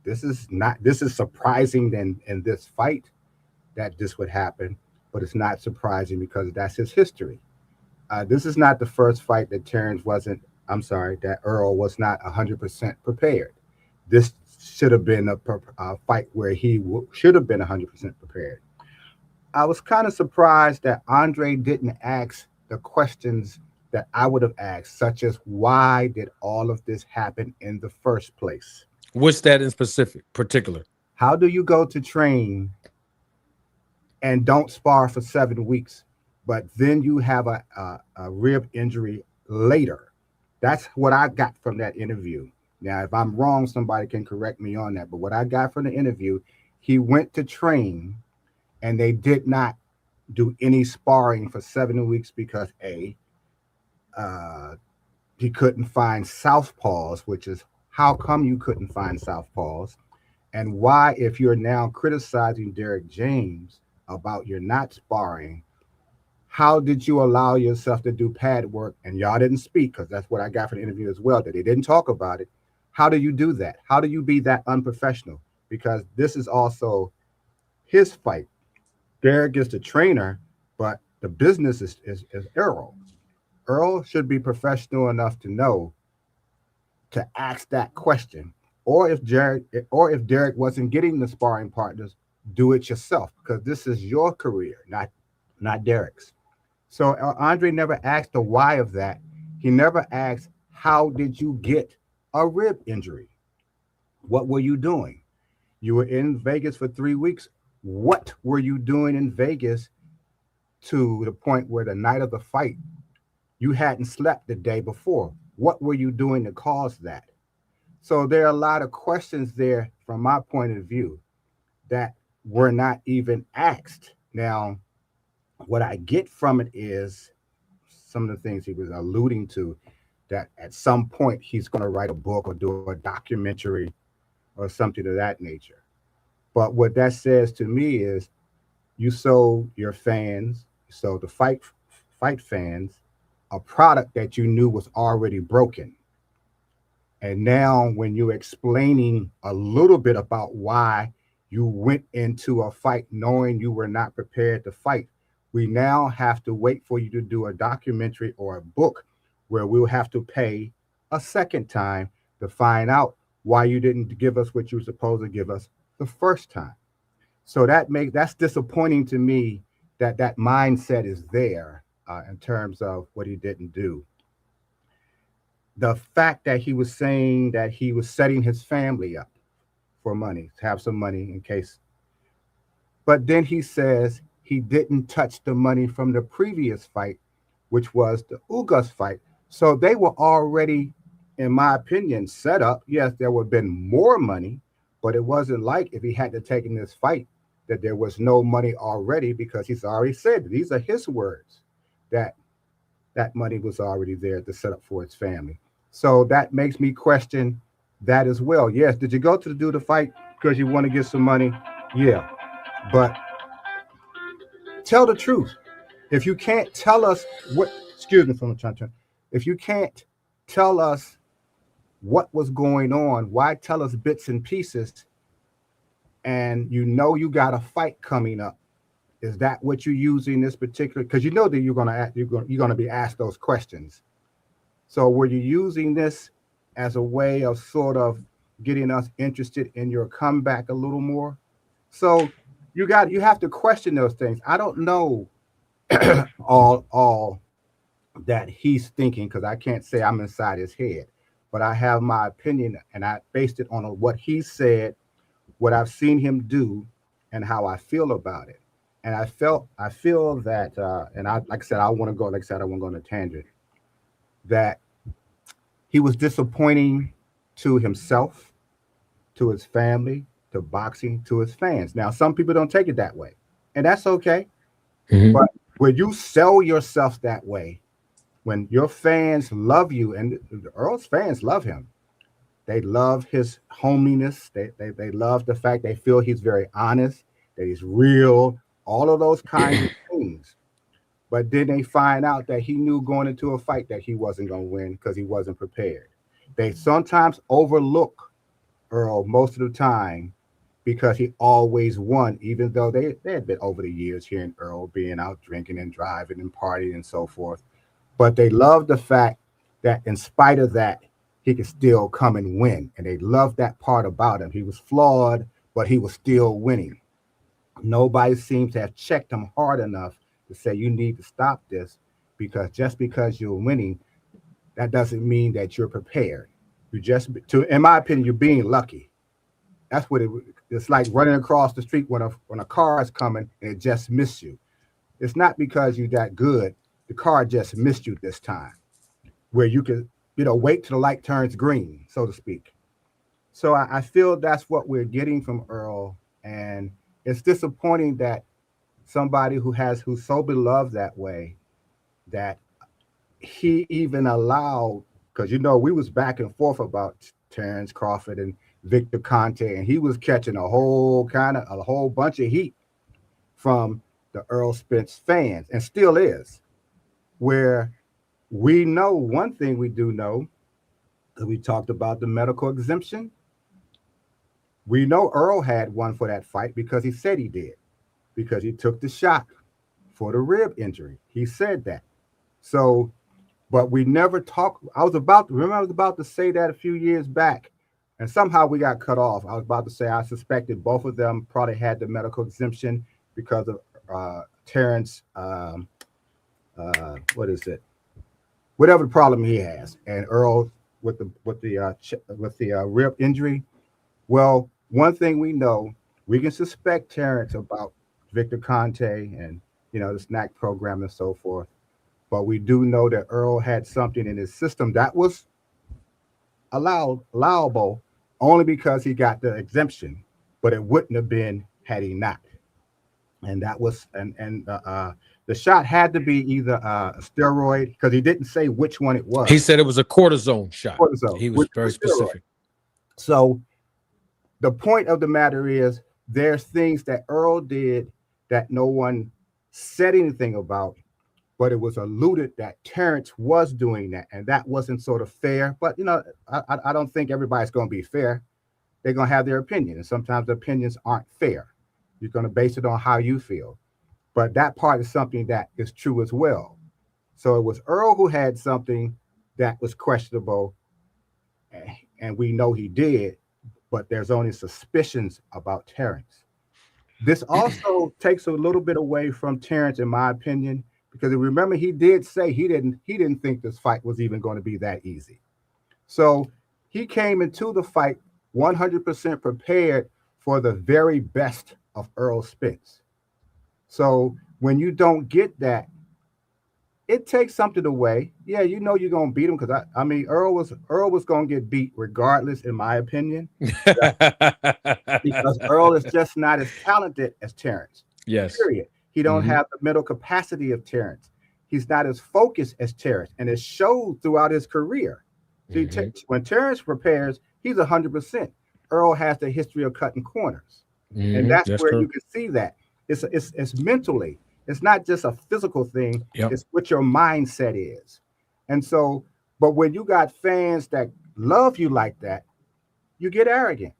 This is surprising in this fight that this would happen, but it's not surprising because that's his history. This is not the first fight that that Earl was not 100% prepared. This should have been a fight where he should have been 100% prepared. I was kind of surprised that Andre didn't ask the questions that I would have asked, such as why did all of this happen in the first place? What's that in particular? How do you go to train and don't spar for 7 weeks, but then you have a rib injury later? That's what I got from that interview. Now, if I'm wrong, somebody can correct me on that. But what I got from the interview, he went to train and they did not do any sparring for 7 weeks because he couldn't find southpaws, which is how come you couldn't find southpaws, and why, if you're now criticizing Derek James about you're not sparring, how did you allow yourself to do pad work? And y'all didn't speak because that's what I got from the interview as well, that they didn't talk about it. How do you do that? How do you be that unprofessional? Because this is also his fight. Derek is the trainer, but the business is Errol. Earl should be professional enough to know to ask that question. Or if Derek wasn't getting the sparring partners, do it yourself because this is your career, not Derek's. So Andre never asked the why of that. He never asked how did you get a rib injury? What were you doing? You were in Vegas for 3 weeks. What were you doing in Vegas to the point where the night of the fight you hadn't slept the day before? What were you doing to cause that? So there are a lot of questions there from my point of view that were not even asked. Now, what I get from it is some of the things he was alluding to, that at some point he's going to write a book or do a documentary or something of that nature. But what that says to me is you sold your fans, you sold the fight fans a product that you knew was already broken. And now, when you're explaining a little bit about why you went into a fight knowing you were not prepared to fight, we now have to wait for you to do a documentary or a book where we'll have to pay a second time to find out why you didn't give us what you were supposed to give us the first time. So that's disappointing to me that that mindset is there in terms of what he didn't do. The fact that he was saying that he was setting his family up for money, to have some money in case. But then he says he didn't touch the money from the previous fight, which was the Ugas fight. So they were already, in my opinion, set up. Yes, there would have been more money, but it wasn't like if he had to take in this fight that there was no money already, because he's already said, these are his words, that that money was already there to set up for his family. So that makes me question that as well. Yes, did you go to do the fight because you want to get some money? Yeah, but tell the truth. If you can't tell us what, excuse me from the if you can't tell us what was going on, why tell us bits and pieces? And you know you got a fight coming up. Is that what you're using this particular? Because you know that you're gonna be asked those questions. So were you using this as a way of sort of getting us interested in your comeback a little more? So you have to question those things. I don't know all that he's thinking because I can't say I'm inside his head, but I have my opinion and I based it on what he said, what I've seen him do, and how I feel about it. And I feel that, and I like I said, I want to go. Like I said, I want to go on a tangent. That he was disappointing to himself, to his family, to boxing, to his fans. Now, some people don't take it that way, and that's okay. Mhm. But when you sell yourself that way, when your fans love you, and Earl's fans love him, they love his homeliness. They love the fact they feel he's very honest, that he's real, all of those kinds of things. But then they find out that he knew going into a fight that he wasn't going to win because he wasn't prepared. They sometimes overlook Earl most of the time because he always won, even though they had been over the years hearing Earl being out drinking and driving and partying and so forth. But they love the fact that in spite of that, he could still come and win. And they loved that part about him. He was flawed, but he was still winning. Nobody seems to have checked him hard enough to say you need to stop this, because just because you're winning, that doesn't mean that you're prepared. You just, in my opinion, you're being lucky. That's what it's like running across the street when a car is coming and it just missed you. It's not because you're that good. The car just missed you this time, where you could, wait till the light turns green, so to speak. So I feel that's what we're getting from Earl, and it's disappointing that somebody who's so beloved that way, that he even allowed, because we was back and forth about Terrence Crawford and Victor Conte, and he was catching a whole bunch of heat from the Errol Spence fans, and still is, where we know one thing we do know, that we talked about the medical exemption. We know Earl had one for that fight because he said he did, because he took the shot for the rib injury. He said that. So, but we never talked. I was about to say that a few years back, and somehow we got cut off. I was about to say I suspected both of them probably had the medical exemption because of Terrence. What is it? Whatever the problem he has, and Earl with the rib injury. Well, one thing we know, we can suspect Terrence about Victor Conte and the snack program and so forth, but we do know that Earl had something in his system that was allowable only because he got the exemption, but it wouldn't have been had he not. And that was the shot had to be either a steroid, because he didn't say which one it was. He said it was a cortisone shot. Cortisone, He was very specific. So the point of the matter is, there's things that Earl did that no one said anything about, but it was alluded that Terrence was doing that, and that wasn't sort of fair. But I don't think everybody's going to be fair. They're going to have their opinion, and sometimes the opinions aren't fair. You're going to base it on how you feel. But that part is something that is true as well. So it was Earl who had something that was questionable, and we know he did, but there's only suspicions about Terrence. This also takes a little bit away from Terrence, in my opinion, because remember, he did say he didn't think this fight was even going to be that easy. So he came into the fight 100% prepared for the very best of Errol Spence. So when you don't get that, it takes something away. Yeah, you're going to beat him, because I mean Earl was going to get beat regardless, in my opinion, because Earl is just not as talented as Terrence. Yes. Period. He don't have the mental capacity of Terrence. He's not as focused as Terrence, and it showed throughout his career. See, when Terrence prepares, he's 100%. Earl has the history of cutting corners, and that's where true. You can see that it's mentally. It's not just a physical thing. Yep. It's what your mindset is. And so, but when you got fans that love you like that, you get arrogant.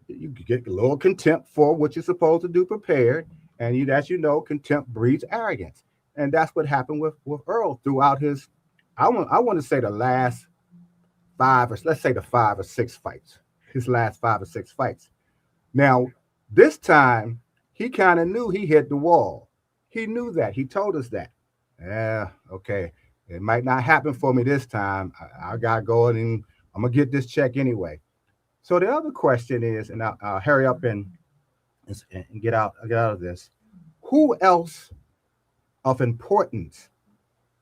You get a little contempt for what you're supposed to do prepared. And as you know, contempt breeds arrogance. And that's what happened with Earl throughout his, I want to say the last let's say the 5 or 6 fights, his last 5 or 6 fights. Now, this time, he kind of knew he hit the wall. He knew that. He told us that. Yeah, okay. It might not happen for me this time. I got to go and I'm going to get this check anyway. So the other question is, and I'll hurry up and get out of this. Who else of importance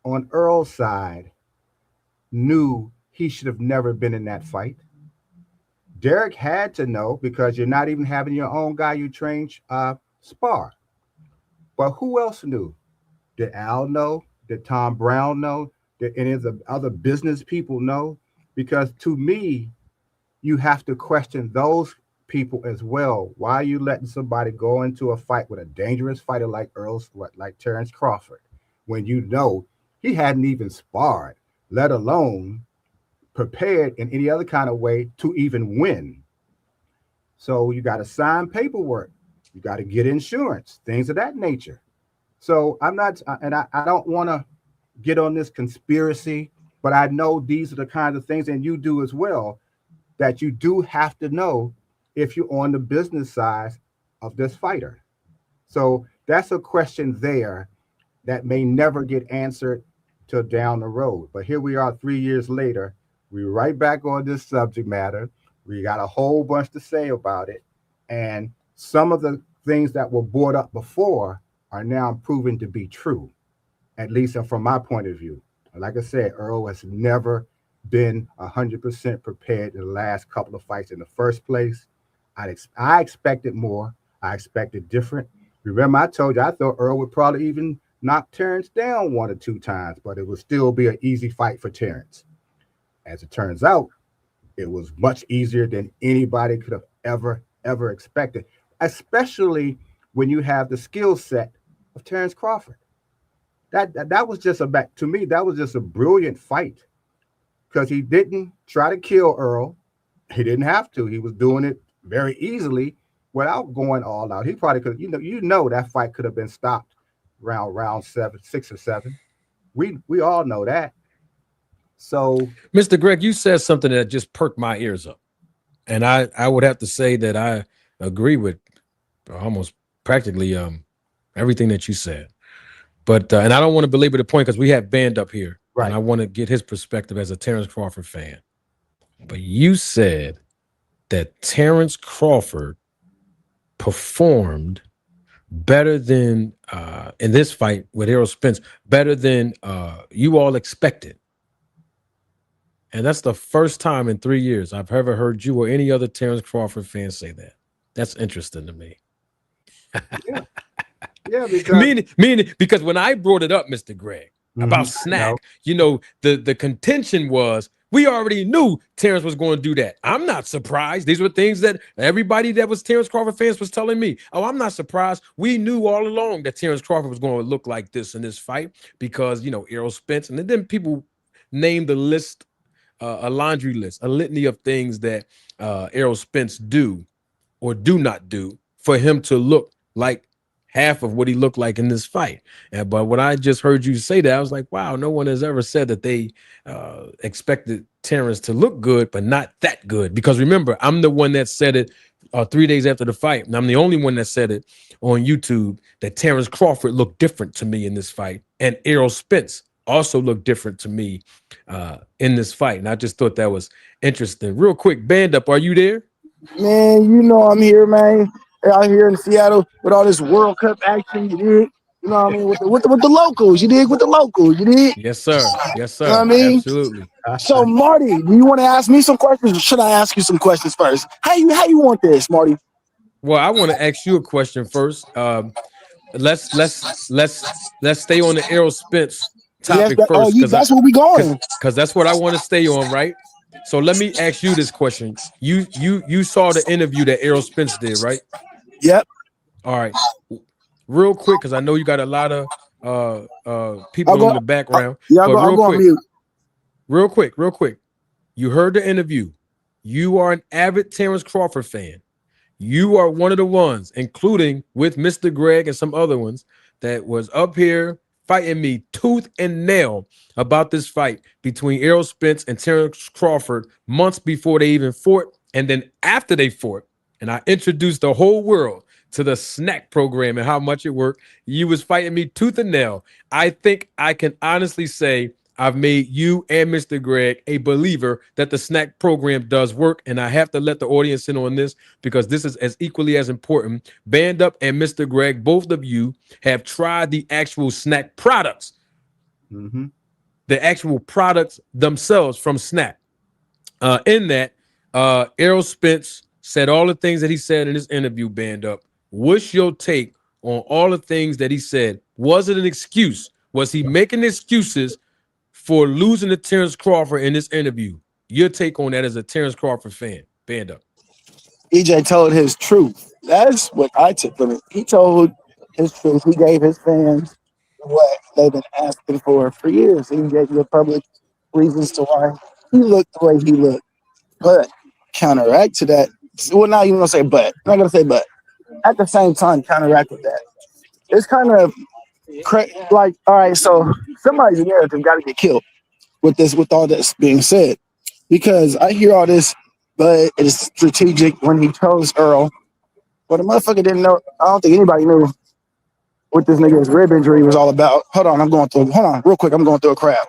on Earl's side knew he should have never been in that fight? Derek had to know, because you're not even having your own guy you train spar. But who else knew? Did Al know? Did Tom Brown know? Did any of the other business people know? Because to me, you have to question those people as well. Why are you letting somebody go into a fight with a dangerous fighter like like Terrence Crawford, when you know he hadn't even sparred, let alone prepared in any other kind of way to even win? So you got to sign paperwork. You got to get insurance, things of that nature. So I'm not, and I don't want to get on this conspiracy, but I know these are the kinds of things, and you do as well, that you do have to know if you're on the business side of this fighter. So that's a question there that may never get answered till down the road. But here we are 3 years later. We're right back on this subject matter. We got a whole bunch to say about it. And some of the things that were brought up before are now proven to be true, at least from my point of view. Like I said, Earl has never been 100% prepared in the last couple of fights in the first place. I expected more. I expected different. Remember, I told you I thought Earl would probably even knock Terrence down 1 or 2 times, but it would still be an easy fight for Terrence. As it turns out, it was much easier than anybody could have ever expected, especially when you have the skill set of Terrence Crawford. That was just to me, that was just a brilliant fight because he didn't try to kill Earl. He didn't have to. He was doing it very easily without going all out. He probably could, that fight could have been stopped round 6 or 7. We all know that. So, Mr. Greg, you said something that just perked my ears up. And I would have to say that I agree with almost practically everything that you said. But and I don't want to belabor the point because we have Band up here. right. And I want to get his perspective as a Terrence Crawford fan. But you said that Terrence Crawford performed better than in this fight with Errol Spence, better than you all expected. And that's the first time in 3 years I've ever heard you or any other Terrence Crawford fan say that. That's interesting to me. Yeah, because meaning because when I brought it up, Mr. Greg, about Snack, the contention was we already knew Terrence was going to do that. I'm not surprised. These were things that everybody that was Terrence Crawford fans was telling me. Oh, I'm not surprised. We knew all along that Terrence Crawford was going to look like this in this fight because, Errol Spence. And then people named the list, a laundry list, a litany of things that Errol Spence do or do not do for him to look like half of what he looked like in this fight. But when I just heard you say that, I was like, wow, no one has ever said that they expected Terrence to look good, but not that good. Because remember, I'm the one that said it 3 days after the fight. And I'm the only one that said it on YouTube that Terrence Crawford looked different to me in this fight. And Errol Spence also looked different to me in this fight. And I just thought that was interesting. Real quick, Band Up, are you there? Man, I'm here, man. Out here in Seattle with all this World Cup action, you dig? You know what I mean? With the locals, you dig? With the locals, you dig? Yes, sir. Yes, sir. You know what I mean? Absolutely. So, Marty, do you want to ask me some questions, or should I ask you some questions first? How you want this, Marty? Well, I want to ask you a question first. Let's stay on the Errol Spence topic first. That's where we going. Because that's what I want to stay on, right? So let me ask you this question. You saw the interview that Errol Spence did, right? Yep. All right. Real quick, because I know you got a lot of people in the background. I'll go on mute. Real quick. You heard the interview. You are an avid Terrence Crawford fan. You are one of the ones, including with Mr. Greg and some other ones, that was up here fighting me tooth and nail about this fight between Errol Spence and Terrence Crawford months before they even fought, and then after they fought. And I introduced the whole world to the snack program and how much it worked. You was fighting me tooth and nail. I think I can honestly say I've made you and Mr. Greg a believer that the snack program does work. And I have to let the audience in on this because this is as equally as important. Band Up and Mr. Greg, both of you have tried the actual snack products. Mm-hmm. The actual products themselves from Snack. In that, Errol Spence said all the things that he said in his interview, Band Up. What's your take on all the things that he said? Was it an excuse? Was he making excuses for losing to Terrence Crawford in this interview? Your take on that as a Terrence Crawford fan, Band Up. EJ told his truth. That's what I took from it. He told his truth. He gave his fans what they've been asking for years. He gave the public reasons to why he looked the way he looked. But counteract to that, well, not even gonna say but. I'm not gonna say but. At the same time, counteract with that. It's kind of like, all right, so somebody's narrative got to get killed with all this being said, because I hear all this, but it's strategic when he chose Earl. But the motherfucker didn't know. I don't think anybody knew what this nigga's rib injury was all about. Hold on, real quick. I'm going through a crowd.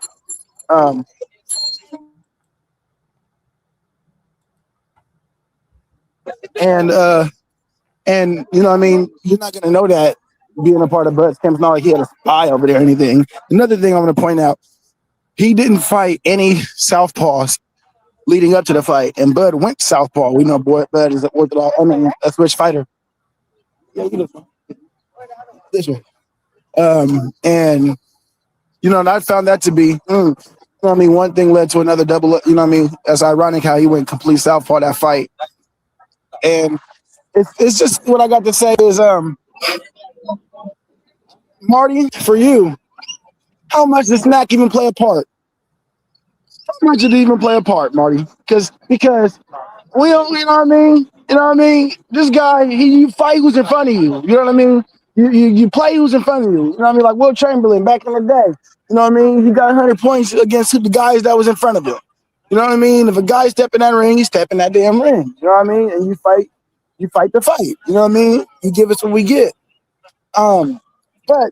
And you know what I mean? You're not going to know that being a part of Bud's camp. It's not like he had a spy over there or anything. Another thing I'm going to point out, he didn't fight any southpaws leading up to the fight. And Bud went southpaw. We know Bud is an orthodox, a switch fighter. Yeah, this way. And, and I found that to be, one thing led to another double, It's ironic how he went complete southpaw that fight. And it's just what I got to say is Marty, for you, how much does snack even play a part? How much did it even play a part, Marty? Because we don't, you know what I mean? You know what I mean? This guy, you fight who's in front of you. You know what I mean? You play who's in front of you. You know what I mean? Like Will Chamberlain back in the day. You know what I mean? He got 100 points against the guys that was in front of him. You know what I mean? If a guy step in that ring, he step in that damn ring. You know what I mean? And you fight the fight. You know what I mean? You give us what we get. But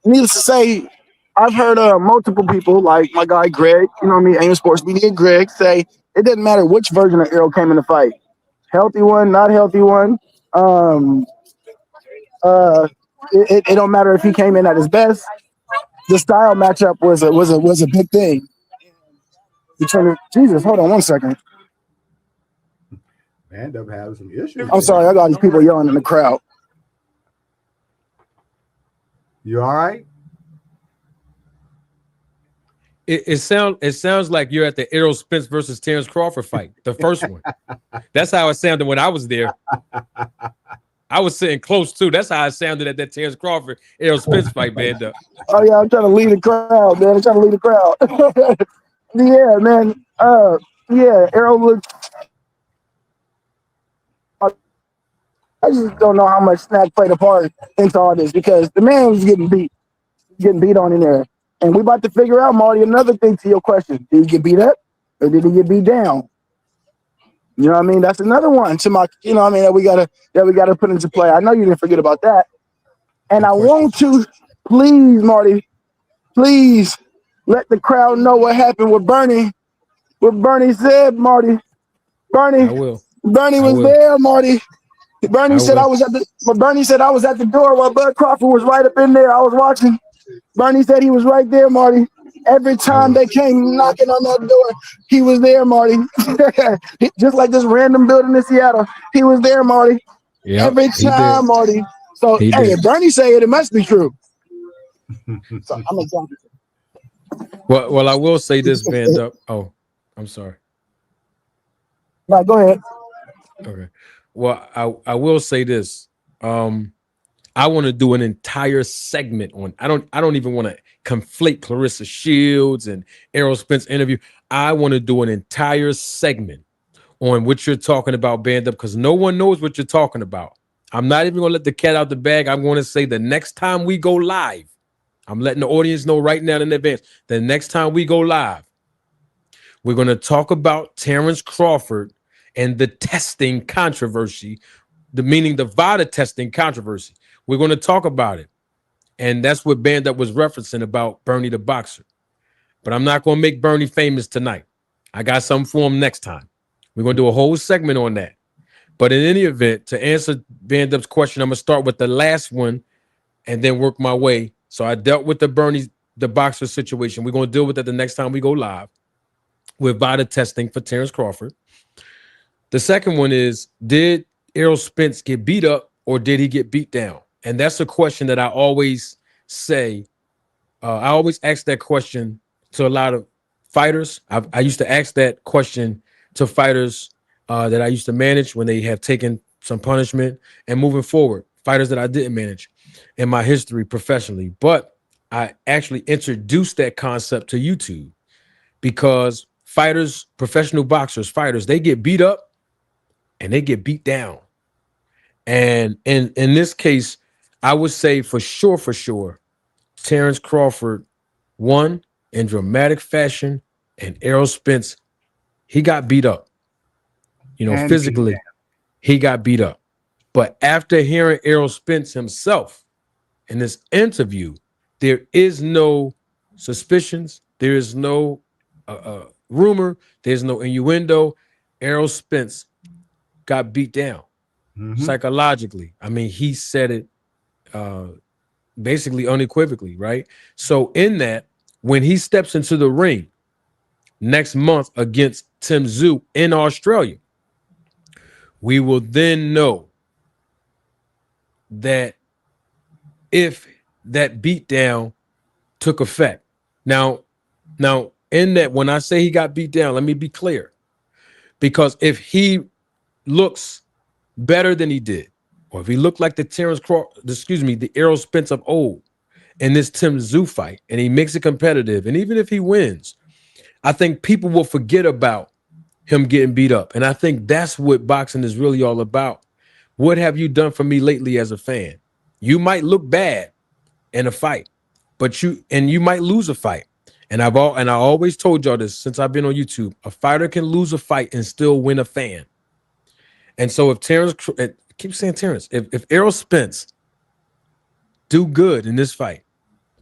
needless to say, I've heard multiple people, like my guy Greg, you know what I mean, AIM Sports Media Greg, say it doesn't matter which version of Errol came in the fight. Healthy one, not healthy one. It don't matter if he came in at his best. The style matchup was a big thing. Jesus, hold on one second. Man, they're having some issues. I'm sorry, I got these people yelling in the crowd. You all right? It sounds like you're at the Errol Spence versus Terrence Crawford fight, the first one. That's how it sounded when I was there. I was sitting close too. That's how it sounded at that Terrence Crawford Errol Spence fight, man. Oh yeah, I'm trying to lead the crowd, man. I'm trying to lead the crowd. Yeah, man. Yeah, Errol looked. I just don't know how much snack played a part into all this because the man was getting beat on in there. And we about to figure out, Marty, another thing to your question. Did he get beat up or did he get beat down? You know what I mean? That's another one to my, you know what I mean, that we gotta put into play. I know you didn't forget about that. And I want to, please, Marty, please let the crowd know what happened with Bernie. What Bernie said, Marty. Bernie was there, Marty. Bernie said I was at the door while Bud Crawford was right up in there. I was watching. Bernie said he was right there, Marty. Every time they came knocking on that door, he was there, Marty. Just like this random building in Seattle, he was there, Marty. Yep, every time, Marty. So, hey, if Bernie say it, it must be true. So, I'm excited. Well, I will say this, Van Duck. Oh, I'm sorry. No, go ahead. Okay. Well, I will say this. I want to do an entire segment on. I don't even want to conflate Claressa Shields and Errol Spence interview. I want to do an entire segment on what you're talking about, Band Up, because no one knows what you're talking about. I'm not even going to let the cat out the bag. I'm going to say the next time we go live, I'm letting the audience know right now in advance, the next time we go live, we're going to talk about Terrence Crawford and the testing controversy, meaning the VADA testing controversy. We're going to talk about it. And that's what Band Up was referencing about Bernie the boxer. But I'm not going to make Bernie famous tonight. I got something for him next time. We're going to do a whole segment on that. But in any event, to answer Band Up's question, I'm going to start with the last one and then work my way. So I dealt with the Bernie the boxer situation. We're going to deal with that the next time we go live with VADA testing for Terrence Crawford. The second one is, did Errol Spence get beat up or did he get beat down? And that's a question that I always say. I always ask that question to a lot of fighters. I used to ask that question to fighters that I used to manage when they have taken some punishment, and moving forward, fighters that I didn't manage in my history professionally. But I actually introduced that concept to YouTube because fighters, professional boxers, fighters, they get beat up and they get beat down. And in this case, I would say for sure, Terrence Crawford won in dramatic fashion, and Errol Spence, he got beat up. You know, and physically, he got beat up. But after hearing Errol Spence himself in this interview, there is no suspicions. There is no rumor. There's no innuendo. Errol Spence got beat down psychologically. I mean, he said it basically unequivocally, right? So in that, when he steps into the ring next month against Tim Tszyu in Australia, we will then know that if that beatdown took effect. Now, in that, when I say he got beat down, let me be clear. Because if he looks better than he did, or if he looked like the Errol Spence of old, in this Tim Tszyu fight and he makes it competitive, and even if he wins, I think people will forget about him getting beat up. And I think that's what boxing is really all about. What have you done for me lately as a fan? You might look bad in a fight, but you might lose a fight. And I always told y'all this since I've been on YouTube. A fighter can lose a fight and still win a fan. And so if I keep saying Terrence, if Errol Spence do good in this fight,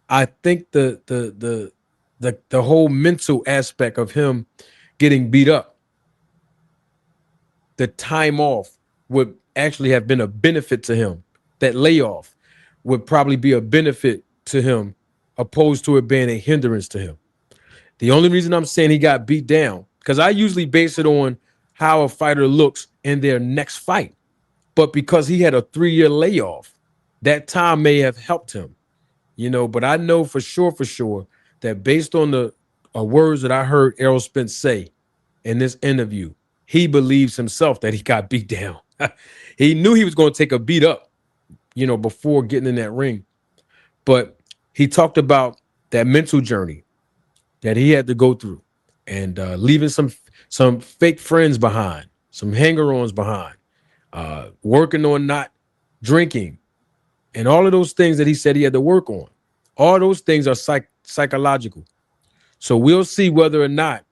I think the whole mental aspect of him getting beat up, the time off would actually have been a benefit to him. That layoff would probably be a benefit to him opposed to it being a hindrance to him. The only reason I'm saying he got beat down, because I usually base it on how a fighter looks in their next fight. But because he had a 3-year layoff, that time may have helped him, but I know for sure that based on the words that I heard Errol Spence say in this interview, he believes himself that he got beat down. He knew he was going to take a beat up, before getting in that ring. But he talked about that mental journey that he had to go through and leaving some fake friends behind, some hanger-ons behind, working on not drinking, and all of those things that he said he had to work on. All those things are psychological. So we'll see whether or not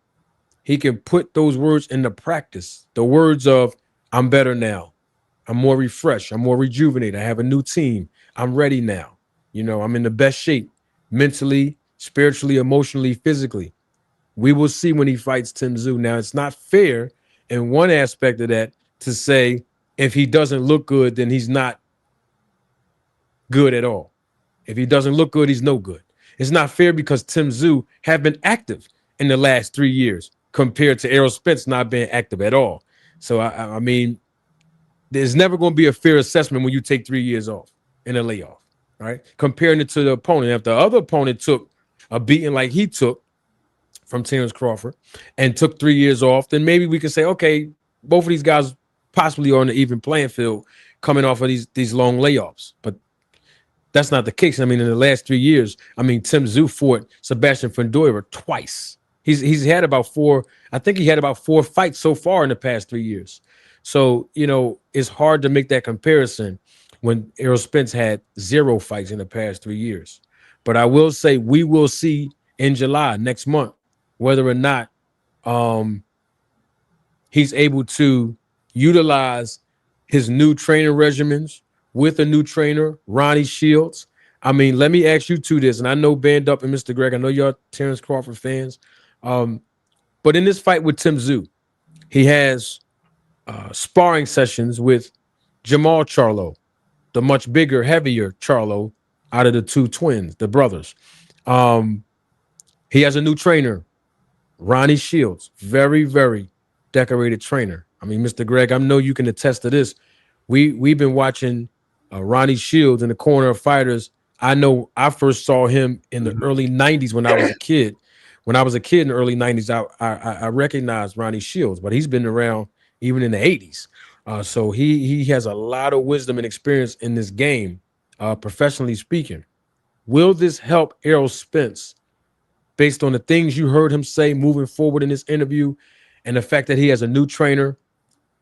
he can put those words into practice. The words of, I'm better now. I'm more refreshed. I'm more rejuvenated. I have a new team. I'm ready now. I'm in the best shape mentally, spiritually, emotionally, physically. We will see when he fights Tim Tszyu. Now, it's not fair in one aspect of that to say if he doesn't look good, then he's not good at all. If he doesn't look good, he's no good. It's not fair because Tim Tszyu have been active in the last 3 years compared to Errol Spence not being active at all. So, I mean, there's never going to be a fair assessment when you take 3 years off in a layoff, right? Comparing it to the opponent. If the other opponent took a beating like he took from Terrence Crawford and took 3 years off, then maybe we can say, okay, both of these guys possibly are on the even playing field coming off of these long layoffs. But that's not the case. I mean, in the last 3 years, Tim Tszyu fought Sebastian Fundora twice. He's had about 4. I think he had about 4 fights so far in the past 3 years. So, it's hard to make that comparison when Errol Spence had 0 fights in the past 3 years. But I will say we will see in July next month whether or not he's able to utilize his new training regimens with a new trainer, Ronnie Shields. Let me ask you two this, and I know Band Up and Mr. Greg, I know y'all Terrence Crawford fans, but in this fight with Tim Tszyu, he has sparring sessions with Jamal Charlo, the much bigger, heavier Charlo out of the two twins, the brothers. He has a new trainer, Ronnie Shields, very, very decorated trainer. Mr. Greg, I know you can attest to this. We've been watching Ronnie Shields in the Corner of Fighters. I know I first saw him in the early 90s when I was a kid. When I was a kid in the early 90s, I recognized Ronnie Shields, but he's been around even in the 80s. So he has a lot of wisdom and experience in this game, professionally speaking. Will this help Errol Spence based on the things you heard him say moving forward in this interview and the fact that he has a new trainer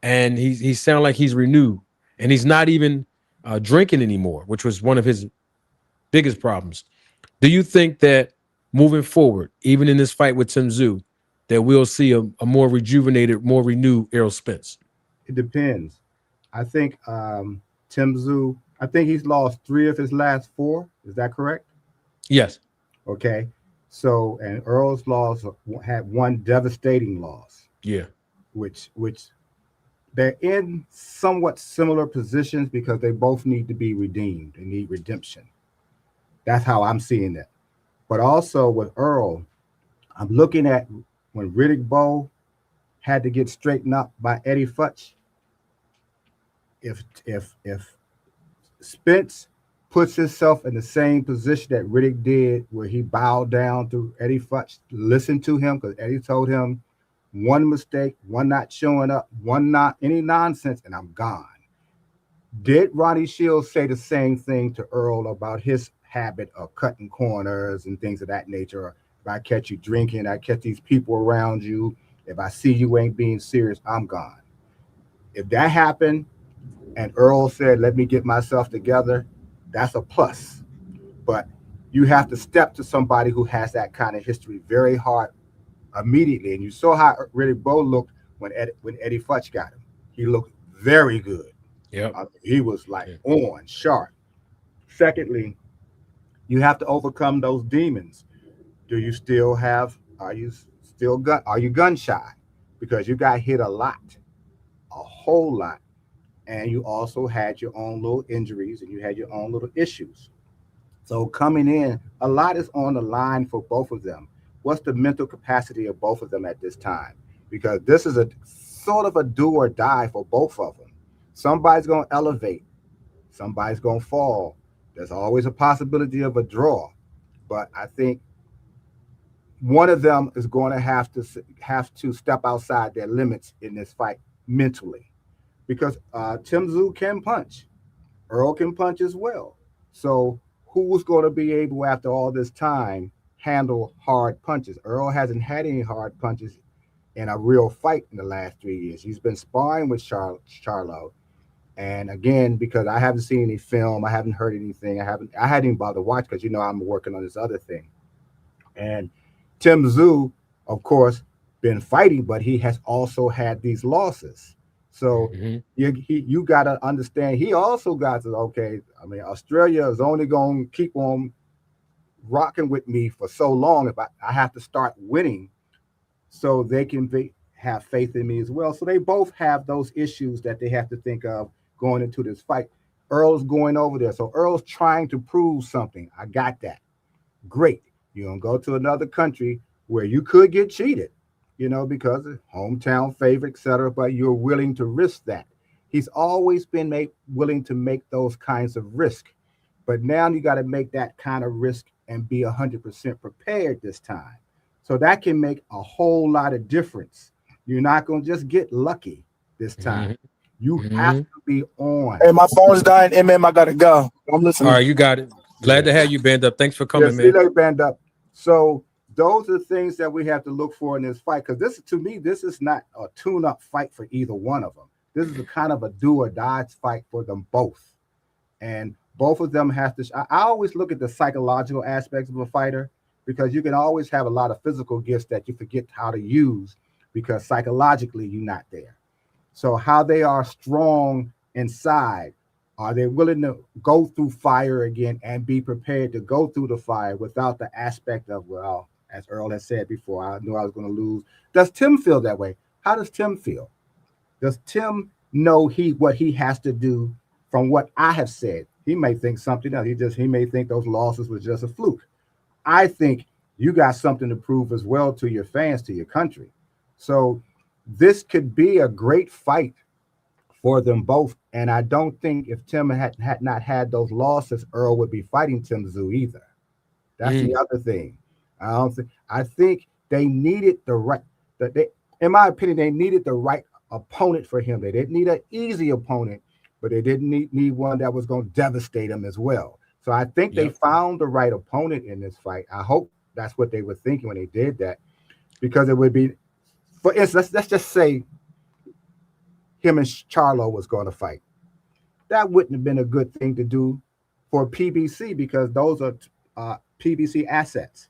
and he sounds like he's renewed and he's not even drinking anymore, which was one of his biggest problems. Do you think that moving forward, even in this fight with Tim Tszyu, that we'll see a more rejuvenated, more renewed Errol Spence? It depends. I think Tim Tszyu, I think he's lost 3 of his last 4. Is that correct? Yes. Okay. So, and Earl's had 1 devastating loss. Yeah. Which they're in somewhat similar positions because they both need to be redeemed. They need redemption. That's how I'm seeing it. But also with Earl, I'm looking at when Riddick Bowe had to get straightened up by Eddie Futch. If Spence puts himself in the same position that Riddick did, where he bowed down to Eddie Futch, listen to him, because Eddie told him, 1 mistake, 1 not showing up, 1 not any nonsense, and I'm gone. Did Ronnie Shields say the same thing to Earl about his habit of cutting corners and things of that nature. If I catch you drinking, I catch these people around you. If I see you ain't being serious, I'm gone. If that happened and Earl said, let me get myself together, that's a plus. But you have to step to somebody who has that kind of history very hard immediately. And you saw how really Bo looked when Eddie Futch got him. He looked very good. Yep. He was like Yeah. on sharp. Secondly, you have to overcome those demons. Do you still have? Are you gun shy? Because you got hit a whole lot, and you also had your own little injuries and you had your own little issues. So coming in, a lot is on the line for both of them. What's the mental capacity of both of them at this time? Because this is a sort of a do or die for both of them. Somebody's going to elevate, somebody's going to fall. There's always a possibility of a draw, but I think one of them is going to have to step outside their limits in this fight mentally, because Tim Tszyu can punch, Earl can punch as well. So who's going to be able, after all this time, handle hard punches? Earl hasn't had any hard punches in a real fight in the last 3 years. He's been sparring with Charlo. And again, because I haven't seen any film, I haven't heard anything. I hadn't even bothered to watch because I'm working on this other thing. And Tim Tszyu, of course, been fighting, but he has also had these losses. So you got to understand, he also got to, okay, I mean, Australia is only going to keep on rocking with me for so long if I have to start winning so they can have faith in me as well. So they both have those issues that they have to think of going into this fight. Earl's going over there. So Earl's trying to prove something. I got that. Great. You're going to go to another country where you could get cheated, because of hometown favorite, etc. But you're willing to risk that. He's always been willing to make those kinds of risk. But now you got to make that kind of risk and be 100% prepared this time. So that can make a whole lot of difference. You're not going to just get lucky this time. You have to be on. Hey, my phone's dying. I got to go. I'm listening. All right, you got it. Glad to have you, Band Up. Thanks for coming, man. Man. Band Up. So those are things that we have to look for in this fight, because this is not a tune-up fight for either one of them. This is a kind of a do or die fight for them both. And both of them have to. I always look at the psychological aspects of a fighter, because you can always have a lot of physical gifts that you forget how to use because psychologically you're not there. So how they are strong inside, are they willing to go through fire again and be prepared to go through the fire without the aspect of, well, as Earl has said before, I knew I was going to lose. Does Tim feel that way? How does Tim feel? Does Tim know what he has to do from what I have said? He may think something else. He may think those losses was just a fluke. I think you got something to prove as well to your fans, to your country. So this could be a great fight for them both. And I don't think if Tim had not had those losses, Earl would be fighting Tim Tszyu either. That's the other thing. I think they needed in my opinion, they needed the right opponent for him. They didn't need an easy opponent, but they didn't need one that was going to devastate him as well. So I think they found the right opponent in this fight. I hope that's what they were thinking when they did that, because it would be, for instance, let's just say him and Charlo was going to fight. That wouldn't have been a good thing to do for PBC, because those are PBC assets.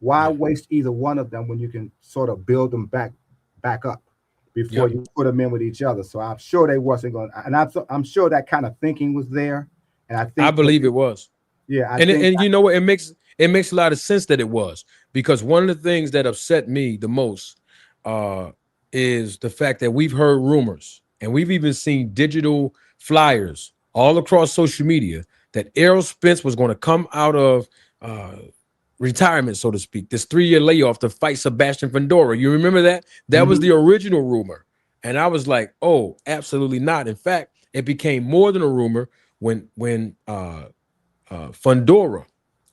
Why waste either one of them when you can sort of build them back up before you put them in with each other? So I'm sure they wasn't going, and I'm sure that kind of thinking was there. And I believe it was. Yeah, and you know what? It makes a lot of sense that it was, because one of the things that upset me the most is the fact that we've heard rumors and we've even seen digital flyers all across social media that Errol Spence was going to come out of retirement, so to speak, this 3-year layoff to fight Sebastian Fundora. You remember that? That was the original rumor. And I was like, oh, absolutely not. In fact, it became more than a rumor when Fundora,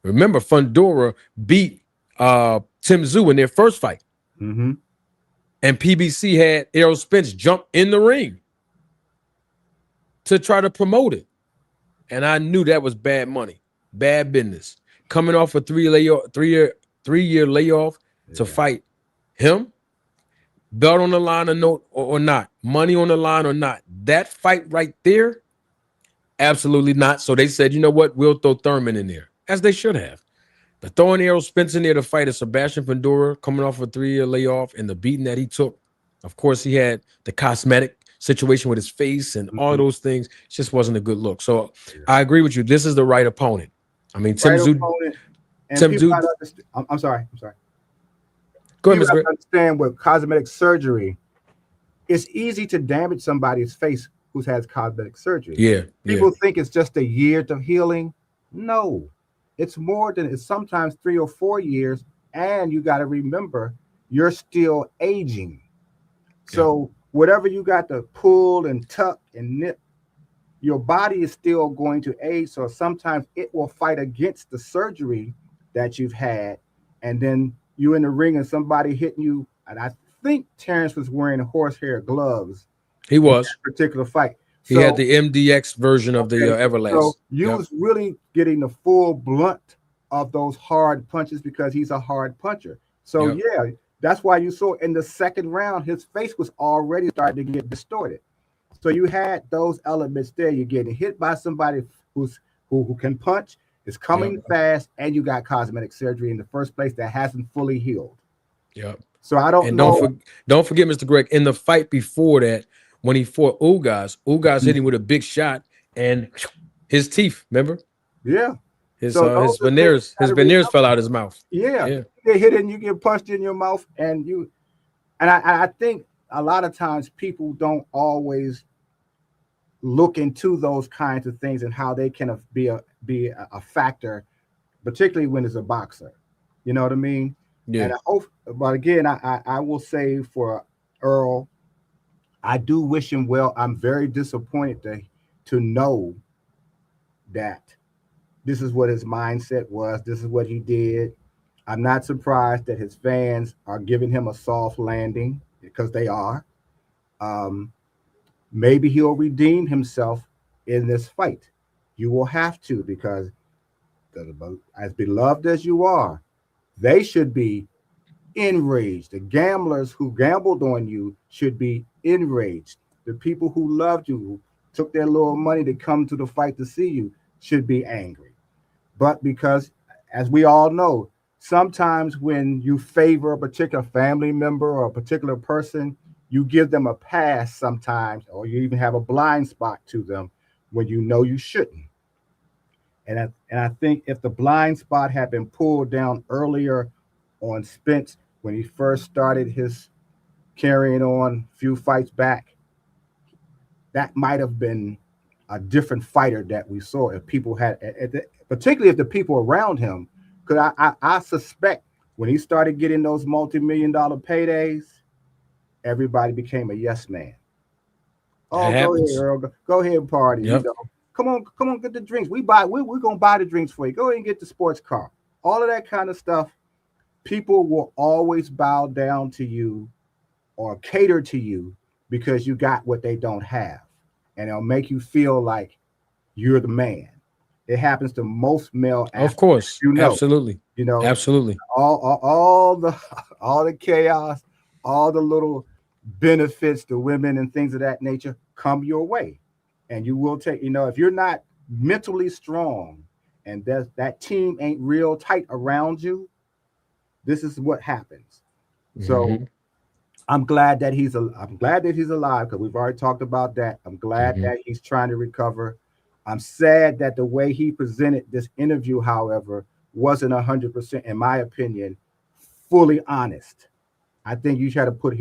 remember, Fundora beat Tim Tszyu in their first fight. And PBC had Errol Spence jump in the ring to try to promote it. And I knew that was bad money. bad business. Coming off a 3-year layoff to fight him, belt on the line or not, money on the line or not. That fight right there, absolutely not. So they said, you know what? We'll throw Thurman in there, as they should have. The throwing Errol Spence in there to fight a Sebastian Fundora coming off a 3-year layoff and the beating that he took. Of course, he had the cosmetic situation with his face and all those things. It just wasn't a good look. So I agree with you. This is the right opponent. I mean, Tim opponent, and Tim people Zoo. gotta understand. I'm sorry. Go ahead, You Mr. have Greg. to understand with cosmetic surgery, it's easy to damage somebody's face who has cosmetic surgery. Yeah. People think it's just a year to healing. No, it's more than it's sometimes 3 or 4 years. And you got to remember, you're still aging. So whatever you got to pull and tuck and nip, your body is still going to age. So sometimes it will fight against the surgery that you've had. And then you in the ring and somebody hitting you. And I think Terrence was wearing horsehair gloves. He was. Particular fight. He had the MDX version of the Everlast. So you was really getting the full blunt of those hard punches because he's a hard puncher. So yeah, that's why you saw in the second round, his face was already starting to get distorted. So you had those elements there. You're getting hit by somebody who can punch, is coming fast, and you got cosmetic surgery in the first place that hasn't fully healed. Yep. So I don't know. Don't forget, Mr. Greg, in the fight before that, when he fought Ugas hit him with a big shot and his teeth, remember? Yeah. His veneers fell out his mouth. Yeah. They hit it and you get punched in your mouth and I think a lot of times people don't always look into those kinds of things and how they can be a factor, particularly when it's a boxer. You know what I mean? Yeah. And I hope, but again, I will say for Errol, I do wish him well. I'm very disappointed to know that this is what his mindset was. This is what he did. I'm not surprised that his fans are giving him a soft landing because they are. Maybe he'll redeem himself in this fight. You will have to, because as beloved as you are, they should be enraged. The gamblers who gambled on you should be enraged. The people who loved you, who took their little money to come to the fight to see you, should be angry. But because, as we all know, sometimes when you favor a particular family member or a particular person, you give them a pass sometimes, or you even have a blind spot to them when you know you shouldn't. And I think if the blind spot had been pulled down earlier on Spence when he first started his carrying on a few fights back, that might have been a different fighter that we saw if people had, particularly if the people around him, because I suspect when he started getting those multi-million-dollar paydays, everybody became a yes man. Oh, go ahead, Earl. Go ahead, party. Yep. You know, come on, get the drinks. We're gonna buy the drinks for you. Go ahead and get the sports car. All of that kind of stuff. People will always bow down to you or cater to you because you got what they don't have. And it'll make you feel like you're the man. It happens to most male athletes. Of course. You know, absolutely. You know, absolutely. All the chaos, all the little benefits to women and things of that nature come your way. And you will take, if you're not mentally strong and that team ain't real tight around you, this is what happens. So I'm glad that he's alive because we've already talked about that. I'm glad that he's trying to recover. I'm sad that the way he presented this interview, however, wasn't 100%, in my opinion, fully honest. I think he should have put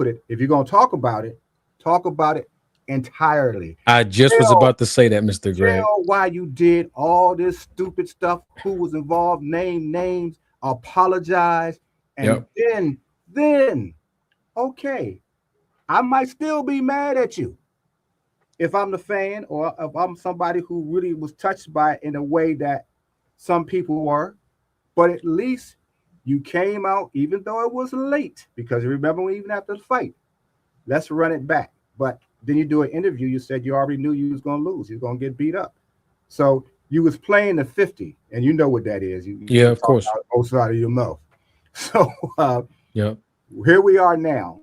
it, if you're going to talk about it entirely. I just was about to say that, Mr. Greg. Tell why you did all this stupid stuff, who was involved, name names, apologize, and then, okay, I might still be mad at you if I'm the fan or if I'm somebody who really was touched by it in a way that some people were, but at least you came out, even though it was late, because remember, even after the fight, let's run it back. But then you do an interview, you said you already knew you was going to lose. You're going to get beat up. So you was playing the 50, and you know what that is. You Yeah, of talk course. out both sides of your mouth. So Yeah. here we are now.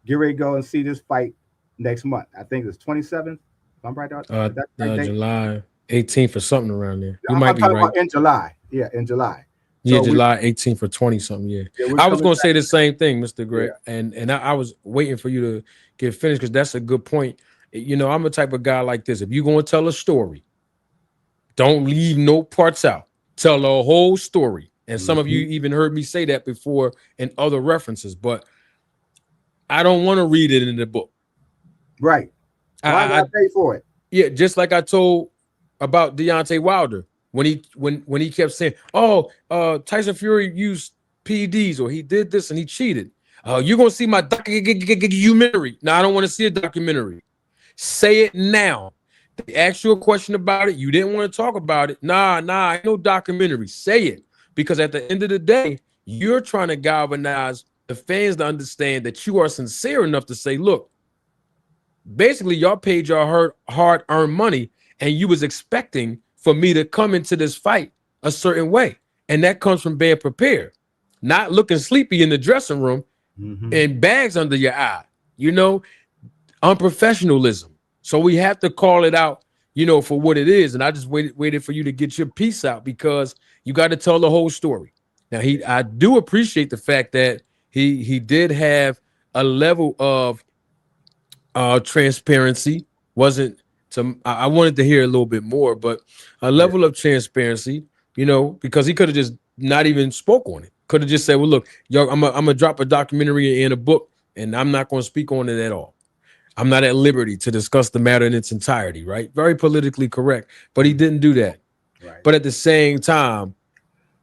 Get ready to go and see this fight next month. I think it's 27th. I'm right out. Is that right date? July 18th or something around there. You I'm might be talking right. about in July. Yeah, in July. Yeah, So July 18th or 20 something. Yeah. we're I was coming gonna back. say the same thing, Mr. Yeah. Greg. And I was waiting for you to get finished because that's a good point. You know, I'm a type of guy like this. If you're gonna tell a story, don't leave no parts out. Tell the whole story. And some of you Mhm. even heard me say that before in other references, but I don't want to read it in the book. Right. Why would I I pay for it? Yeah, just like I told about Deontay Wilder when he kept saying, "Oh, Tyson Fury used PEDs or he did this and he cheated." You're gonna see my documentary. No, I don't want to see a documentary. Say it now. They asked you a question about it. You didn't want to talk about it. Nah, ain't no documentary. Say it because at the end of the day, you're trying to galvanize the fans to understand that you are sincere enough to say, "Look, basically y'all paid your hard-earned money and you was expecting for me to come into this fight a certain way, and that comes from being prepared, not looking sleepy in the dressing room Mhm. and bags under your eye, you know, unprofessionalism. So we have to call it out, you know, for what it is. And I just waited for you to get your piece out because you got to tell the whole story. Now I do appreciate the fact that he did have a level of transparency. Wasn't to I wanted to hear a little bit more, but a Yeah. level of transparency, you know, because he could have just not even spoke on it. Could have just said, "Well, look, yo, I'm gonna drop a documentary in a book, and I'm not going to speak on it at all. I'm not at liberty to discuss the matter in its entirety." Right? Very politically correct, but he didn't do that. Right. But at the same time,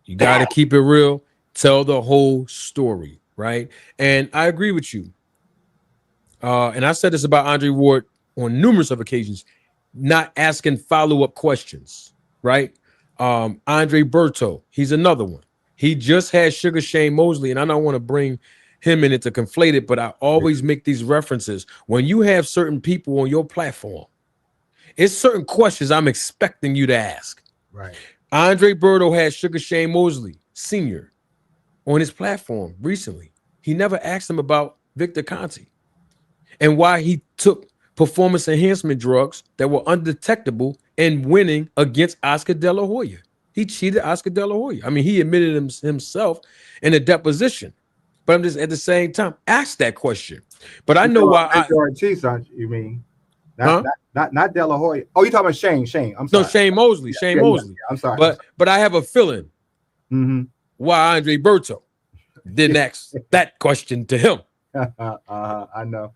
you got to keep it real. Tell the whole story, right? And I agree with you. And I said this about Andre Ward on numerous of occasions, not asking follow-up questions, right? Andre Berto, he's another one. He just had Sugar Shane Mosley, and I don't want to bring him in it to conflate it, but I always make these references. When you have certain people on your platform, it's certain questions I'm expecting you to ask. Right. Andre Berto had Sugar Shane Mosley Sr. on his platform recently. He never asked him about Victor Conti and why he took performance enhancement drugs that were undetectable and winning against Oscar De La Hoya. He cheated Oscar De La Hoya. I mean, he admitted himself in a deposition. But I'm just at the same time, ask that question. But I You know talking why about Major Ortiz, aren't you? You mean not huh? not not not De La Hoya? Oh, you talking about Shane? Shane. I'm No, sorry. Shane Mosley. Yeah, Shane yeah, yeah. Mosley. I'm sorry. I'm But sorry. I have a feeling Mm-hmm. why Andre Berto didn't ask that question to him. I know.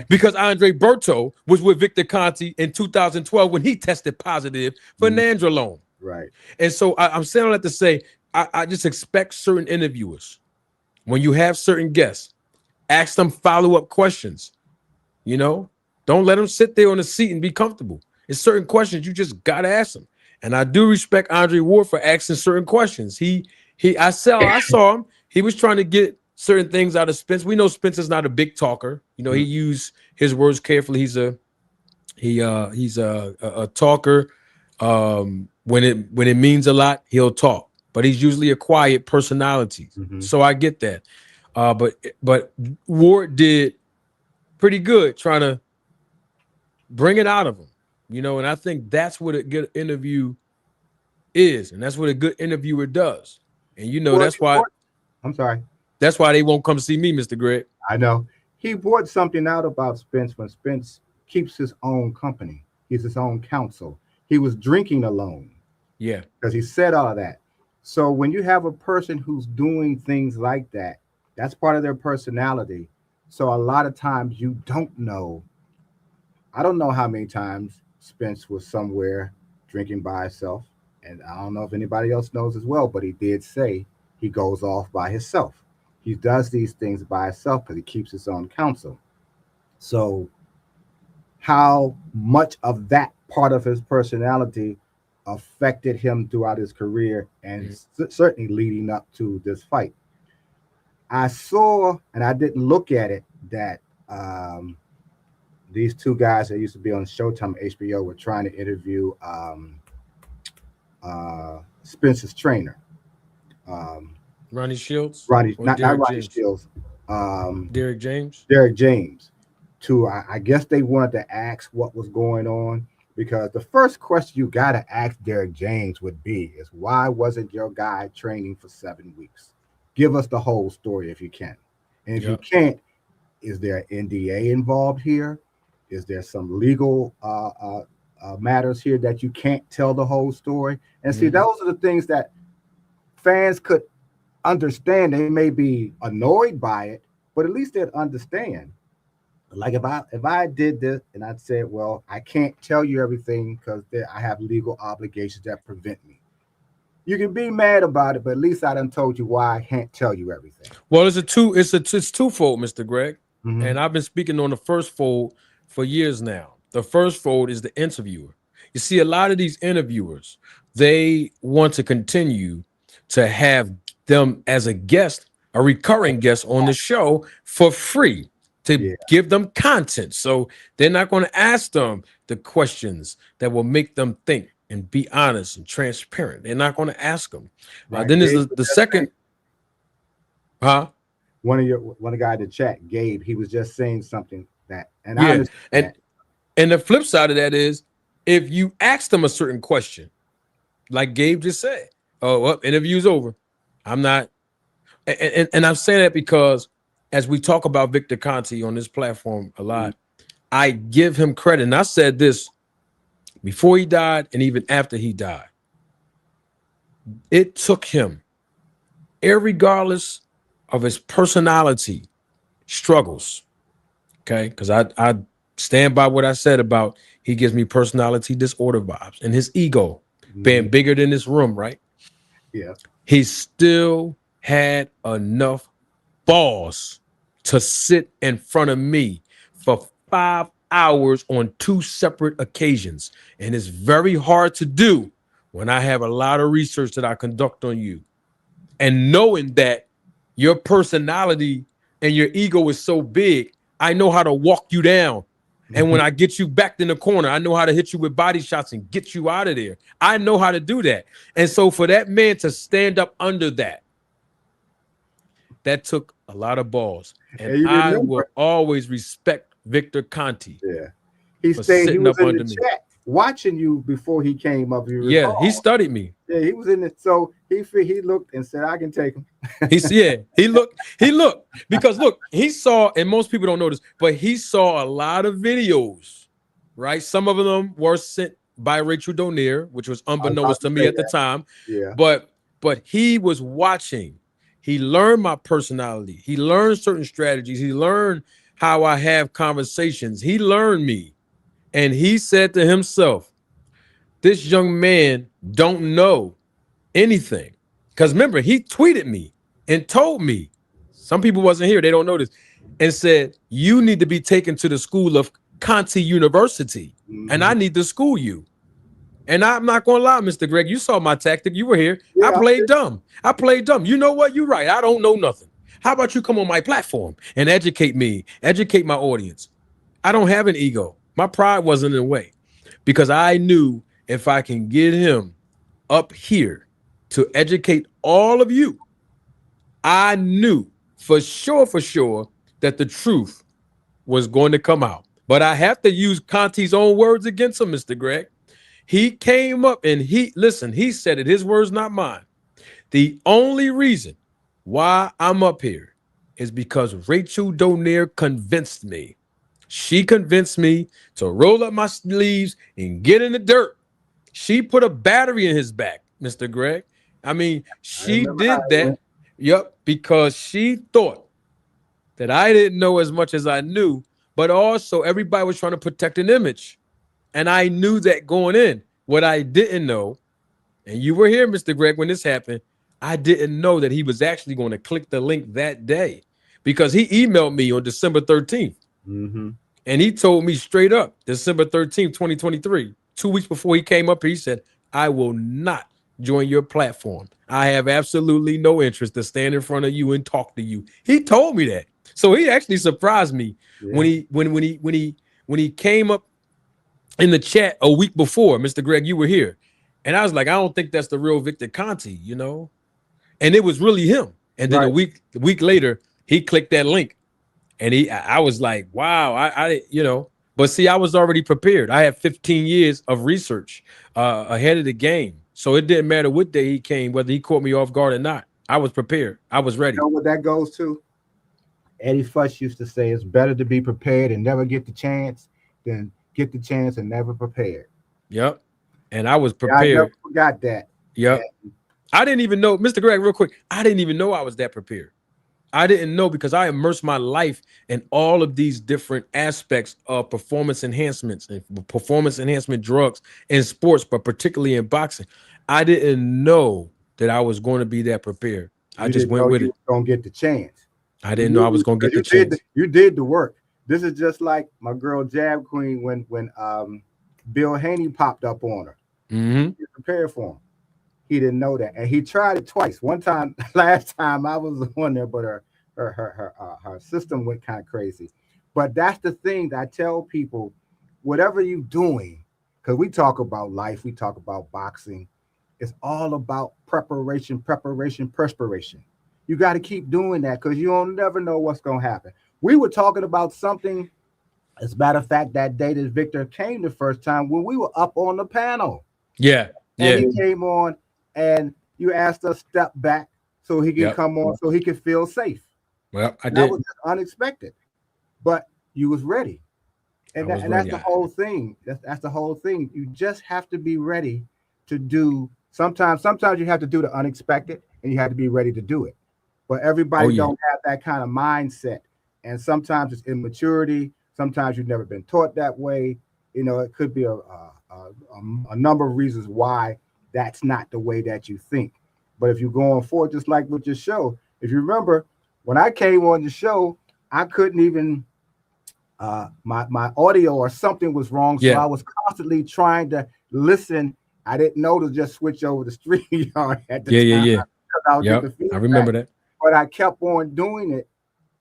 Because Andre Berto was with Victor Conti in 2012 when he tested positive for Mhm. nandrolone. Right. And so I'm saying all that to say, I just expect certain interviewers, when you have certain guests, ask them follow-up questions. You know, don't let them sit there on the seat and be comfortable. It's certain questions you just gotta ask them. And I do respect Andre Ward for asking certain questions. I saw him. He was trying to get certain things out of Spence. We know Spence is not a big talker. You know, he used his words carefully. He's a talker. When it means a lot, he'll talk. But he's usually a quiet personality. Mm-hmm. So I get that. But Ward did pretty good trying to bring it out of him, you know, and I think that's what a good interview is, and that's what a good interviewer does. And you know, Well, I'm sorry. that's why they won't come see me, Mr. Greg. I know. He brought something out about Spence when Spence keeps his own company. He's his own counsel. He was drinking alone Yeah. because he said all of that. So when you have a person who's doing things like that, that's part of their personality. So a lot of times you don't know. I don't know how many times Spence was somewhere drinking by himself. And I don't know if anybody else knows as well, but he did say he goes off by himself. He does these things by himself because he keeps his own counsel. So, how much of that part of his personality affected him throughout his career and certainly leading up to this fight? I saw, and I didn't look at it, that these two guys that used to be on Showtime HBO were trying to interview Spence's trainer, um, Ronnie Shields Ronnie, or not Derek Ronnie James? Shields, um, Derek James. Derek James. To I guess they wanted to ask what was going on, because the first question you got to ask Derek James would be is, why wasn't your guy training for 7 weeks? Give us the whole story if you can, and if you Yep. can't, is there NDA involved here? Is there some legal matters here that you can't tell the whole story? And see, Mhm. those are the things that fans could understand. They may be annoyed by it, but at least they'd understand. Like if I did this and I said, well, I can't tell you everything because I have legal obligations that prevent me. You can be mad about it, but at least I done told you why I can't tell you everything. Well, it's twofold, Mr. Greg. Mm-hmm. And I've been speaking on the first fold for years now. The first fold is the interviewer. You see, a lot of these interviewers, they want to continue to have them as a guest, a recurring guest on the show for free to Yeah, give them content. So they're not going to ask them the questions that will make them think and be honest and transparent. They're not going to ask them. right. Then there's Gabe the was just saying, second, huh? one of the guy in the chat, Gabe, he was just saying something that, and I Yeah. understand And that. and the flip side of that is if you ask them a certain question, like Gabe just said, oh, well, interview's over. I'm not, and I'm saying that because as we talk about Victor Conti on this platform a lot, I give him credit. And I said this before he died and even after he died. It took him, irregardless of his personality struggles, okay? Because I stand by what I said about he gives me personality disorder vibes and his ego being Mhm. bigger than this room, right? Yeah, He still had enough balls to sit in front of me for 5 hours on 2 separate occasions. And it's very hard to do when I have a lot of research that I conduct on you. And knowing that your personality and your ego is so big, I know how to walk you down. And when I get you back in the corner, I know how to hit you with body shots and get you out of there. I know how to do that. And so for that man to stand up under that, that took a lot of balls. And and you I remember, will always respect Victor Conti yeah, he for stayed. He sitting was up in the under me. chat watching you before he came up. You Yeah, he recall? studied me. Yeah, he was in it. So he looked and said, "I can take him." He looked, because look, he saw, and most people don't know this, but he saw a lot of videos, right? Some of them were sent by Rachel Donier, which was I was about unbeknownst to to me say at the that. time, Yeah. but he was watching. He learned my personality. He learned certain strategies. He learned how I have conversations. He learned me. And he said to himself, this young man don't know anything. Because remember, he tweeted me and told me, some people wasn't here, they don't know this, and said, you need to be taken to the school of Conti University, and Mm-hmm. I need to school you. And I'm not going to lie, Mr. Greg, you saw my tactic. You were here. I Yeah. played dumb. I played dumb. You know what? You're right. I don't know nothing. How about you come on my platform and educate me, educate my audience? I don't have an ego. My pride wasn't in the way because I knew if I can get him up here to educate all of you, I knew for sure that the truth was going to come out. But I have to use Conti's own words against him, Mr. Greg. He came up and he said it, his words, not mine. The only reason why I'm up here is because Rachel Donier convinced me. She convinced me to roll up my sleeves and get in the dirt. She put a battery in his back, Mr. Greg. I mean, I she remember how did it that. went. Yep, because she thought that I didn't know as much as I knew, but also everybody was trying to protect an image. And I knew that going in. What I didn't know, and you were here, Mr. Greg, when this happened, I didn't know that he was actually going to click the link that day because he emailed me on December 13th. Mm-hmm. And he told me straight up, December 13th, 2023, 2 weeks before he came up here, he said, I will not join your platform. I have absolutely no interest to stand in front of you and talk to you. He told me that. So he actually surprised me Yeah. when he came up in the chat a week before. Mr. Greg, you were here. And I was like, I don't think that's the real Victor Conti, you know? And it was really him. And then Right. a week later, he clicked that link. And I was like, wow, you know, but see, I was already prepared. I had 15 years of research ahead of the game. So it didn't matter what day he came, whether he caught me off guard or not. I was prepared. I was ready. You know what that goes to? Eddie Fuss used to say it's better to be prepared and never get the chance than get the chance and never prepared. Yep. And I was Yeah, I never prepared. forgot that. Yep. I didn't even know, Mr. Greg, real quick. I didn't even know I was that prepared. I didn't know because I immersed my life in all of these different aspects of performance enhancements and performance enhancement drugs in sports, but particularly in boxing. I didn't know that I was going to be that prepared. I You just didn't went know with you it. were gonna get the chance. I didn't know I was going to get the chance. You did the work. This is just like my girl Jab Queen when Bill Haney popped up on her. Mm-hmm. He prepared for him. He didn't know that, and he tried it twice. One time, last time I was on there, but her system went kind of crazy. But that's the thing that I tell people: whatever you're doing, because we talk about life, we talk about boxing. It's all about preparation, preparation, perspiration. You got to keep doing that because you don't never know what's going to happen. We were talking about something, as a matter of fact, that day that Victor came the first time when we were up on the panel. Yeah. And Yeah. he came on and you asked us step back so he can come on, so he can feel safe. Well, I did. That was just unexpected, but you was ready. And, was that's ready. the whole thing. That's the whole thing. You just have to be ready to do. Sometimes you have to do the unexpected and you have to be ready to do it. But everybody don't have that kind of mindset. And sometimes it's immaturity. Sometimes you've never been taught that way. You know, it could be a number of reasons why that's not the way that you think. But if you're going forward, just like with your show, if you remember, when I came on the show, I couldn't even my audio or something was wrong. So I was constantly trying to listen. I didn't know to just switch over to StreamYard at the time. Yeah. I remember that. But I kept on doing it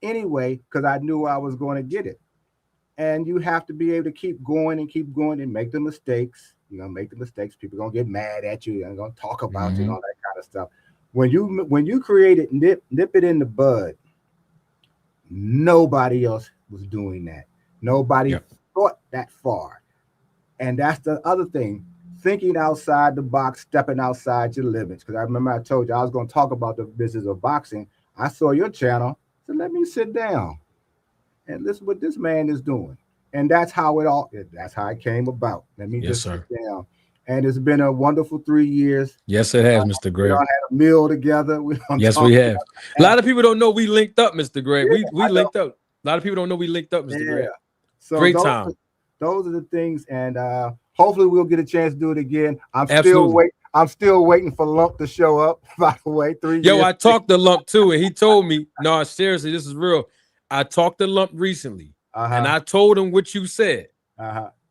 anyway because I knew I was going to get it. And you have to be able to keep going and make the mistakes. You're gonna make the mistakes. People are gonna get mad at you and gonna talk about you and all that kind of stuff. When you create it, nip it in the bud. Nobody else was doing that. Nobody thought that far. And that's the other thing. Thinking outside the box, stepping outside your limits. Because I remember I told you I was going to talk about the business of boxing. I saw your channel, so let me sit down and listen what this man is doing. And that's how it came about. Let me just sit down. And it's been a wonderful 3 years. Yes, it has, Mr. Greg. We all had a meal together. We have. A lot of people don't know we linked up, Mr. Greg. We linked up. A lot of people don't know we linked up, Mr. Greg. So great time. Those are the things, and hopefully we'll get a chance to do it again. I'm still waiting for Lump to show up. By the way, 3 years. Yo, I talked to Lump too, and he told me, no, seriously, this is real. I talked to Lump recently, and I told him what you said.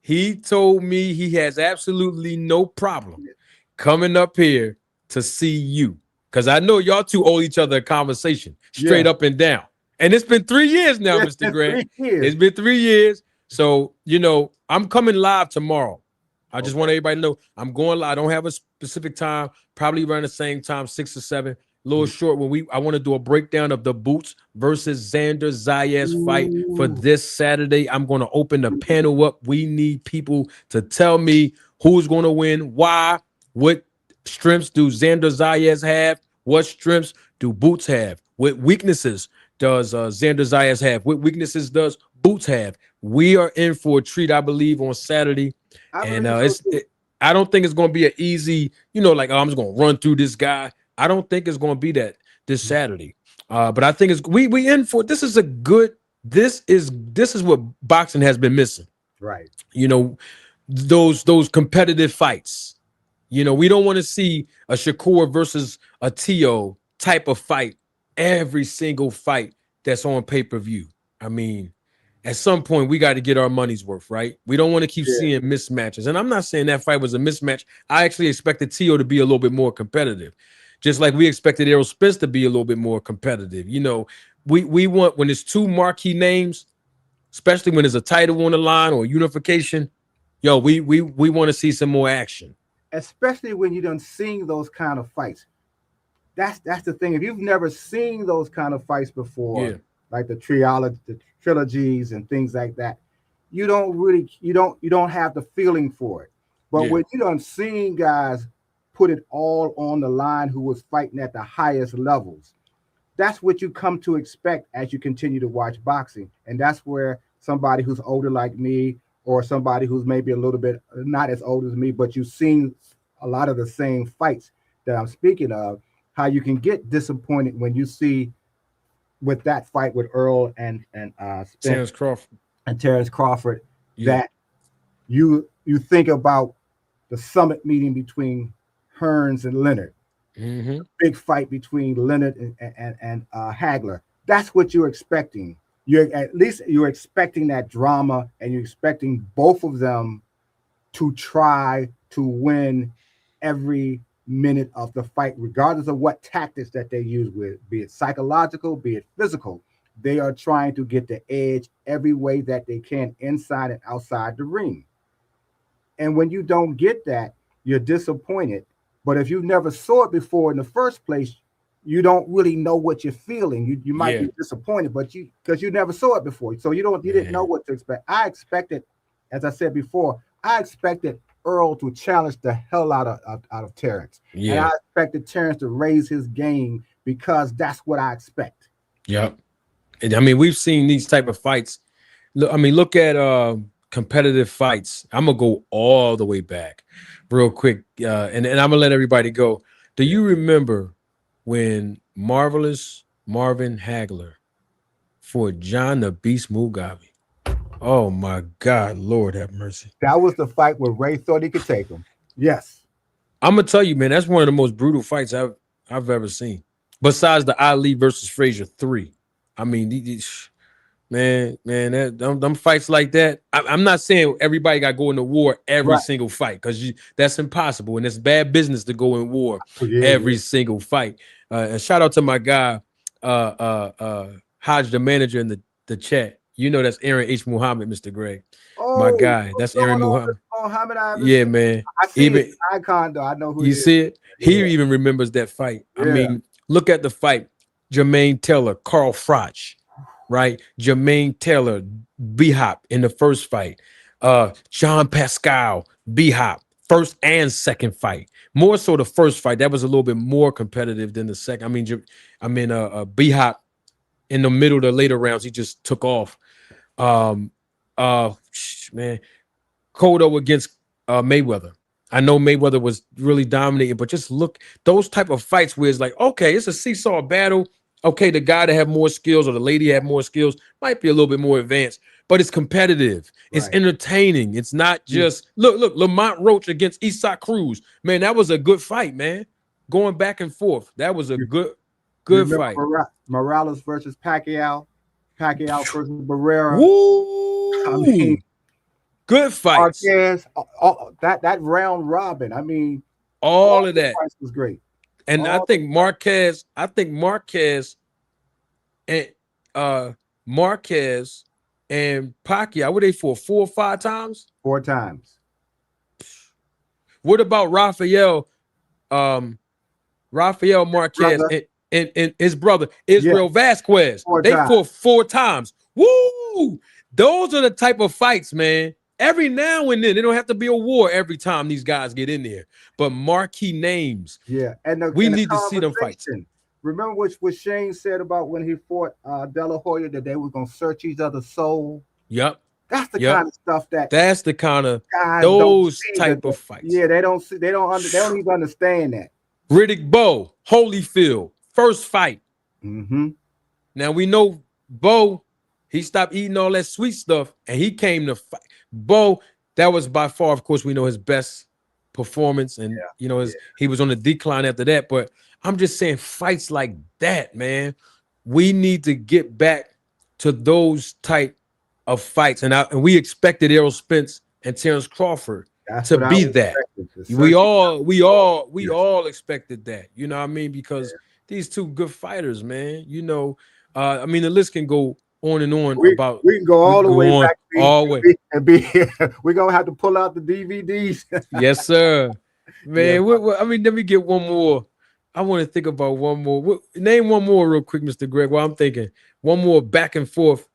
He told me he has absolutely no problem coming up here to see you, because I know y'all two owe each other a conversation straight up and down. And it's been 3 years now, Mr. Greg. It's been 3 years. So, you know, I'm coming live tomorrow. I just want everybody to know I'm going live. I don't have a specific time, probably around the same time, 6 or 7. A little short I want to do a breakdown of the Boots versus Xander Zayas fight for this Saturday. I'm going to open the panel up. We need people to tell me who's going to win, why, what strengths do Xander Zayas have, what strengths do Boots have, what weaknesses does Xander Zayas have, what weaknesses does Boots have. We are in for a treat, I believe, on Saturday. I don't think it's going to be an easy, you know, like, I'm just going to run through this guy. I don't think it's going to be that this Saturday. But I think we in for this is a good. This is what boxing has been missing. Right. You know, those competitive fights. You know, we don't want to see a Shakur versus a Tio type of fight every single fight that's on pay-per-view. I mean, at some point we got to get our money's worth, right? We don't want to keep seeing mismatches. And I'm not saying that fight was a mismatch. I actually expected Tio to be a little bit more competitive. Just like we expected Errol Spence to be a little bit more competitive. You know, we want, when there's two marquee names, especially when there's a title on the line or unification, yo, we want to see some more action. especially when you done seen those kind of fights. That's the thing. If you've never seen those kind of fights before, Yeah. like the trilogies and things like that, you don't have the feeling for it. But Yeah. when you done seen guys put it all on the line who was fighting at the highest levels, that's what you come to expect as you continue to watch boxing. And that's where somebody who's older like me, or somebody who's maybe a little bit not as old as me, but you've seen a lot of the same fights that I'm speaking of, how you can get disappointed when you see with that fight with Earl and Spence Terrence Crawford. and Terrence Crawford, Yeah. that you think about the summit meeting between Hearns and Leonard, Mm-hmm. big fight between Leonard and Hagler. That's what you're expecting. You're at least you're expecting that drama, and you're expecting both of them to try to win every minute of the fight, regardless of what tactics that they use, with be it psychological, be it physical. They are trying to get the edge every way that they can, inside and outside the ring. And when you don't get that, you're disappointed. But if you never saw it before in the first place, you don't really know what you're feeling. You might Yeah. be disappointed, but because you never saw it before, so you didn't know Man. what to expect. I expected, as I said before, I expected Earl to challenge the hell out of Terrence, and I Yeah. expected Terrence to raise his game, because that's what I expect. Yep. And I mean, we've seen these type of fights. Look, I mean, look at competitive fights. I'm gonna go all the way back, real quick, and I'm gonna let everybody go. Do Yeah. you remember when Marvelous Marvin Hagler for John the Beast Mugabe? Oh my God, Lord have mercy. That was the fight where Ray thought he could take him. Yes. I'm gonna tell you, man, that's one of the most brutal fights I've ever seen. Besides the Ali versus Frazier 3. I mean, man, them fights like that. I'm not saying everybody got to go into war every Right. single fight, because that's impossible, and it's bad business to go in war Oh, yeah, yeah. every single fight. And shout out to my guy, Hodge, the manager in the chat. You know that's Aaron H. Muhammad, Mr. Greg. My Oh, guy, what's that's going Aaron Muhammad. on, Muhammad? I haven't Yeah, seen. man. I see his Even icon though. I know who he you is. see it, he Yeah, even remembers that fight. I yeah. mean, look at the fight. Jermaine Taylor, Carl Froch, right? Jermaine Taylor, B Hop in the first fight. John Pascal, B Hop, first and second fight. More so the first fight. That was a little bit more competitive than the second. B Hop in the middle of the later rounds, he just took off. Um, man, Cotto against Mayweather. I know Mayweather was really dominating, but just look, those type of fights where it's like, okay, it's a seesaw battle. Okay, the guy that have more skills or the lady have more skills might be a little bit more advanced, but it's competitive. It's Right. entertaining. It's not Yeah. just look, Lamont Roach against Isak Cruz. Man, that was a good fight, man. Going back and forth. That was a You, you good remember fight. Morales versus Pacquiao? Pacquiao versus Barrera. I mean, Woo! Good fights. Marquez. That round robin. I mean, all All of the that. fights was great. And All I think and uh Marquez and Pacquiao, were they for 4 or 5 times? 4 times. What about Rafael Marquez Brother. and his brother Yes. Israel Vasquez? 4 They times. fought 4 times. Woo! Those are the type of fights, man. Every now and then, they don't have to be a war every time these guys get in there. But marquee names, Yeah, we and the need to see them fights. conversation. Remember what Shane said about when he fought De La Hoya, that they were gonna search each other's soul. Yep. That's the Yep. kind of stuff that That's the kind of guys don't those see. type of fights. Yeah, they don't see. They don't even understand that. Riddick Bowe, Holyfield, first fight. Mm-hmm. Now we know Bowe, he stopped eating all that sweet stuff and he came to fight. Bowe, that was by far, of course, we know his best performance, and he was on the decline after that. But I'm just saying, fights like that, man, we need to get back to those type of fights. And we expected Errol Spence and Terrence Crawford That's to what I be was that. expecting. We all Yes. expected that. You know what I mean? Because these two good fighters, man. I mean, the list can go on and on about. We can go We all the go way on back all the way. and be we're gonna have to pull out the DVDs. Yes, sir. Man, I mean, let me get one more. I want to think about one more. Name one more real quick, Mr. Greg. While I'm thinking, one more back and forth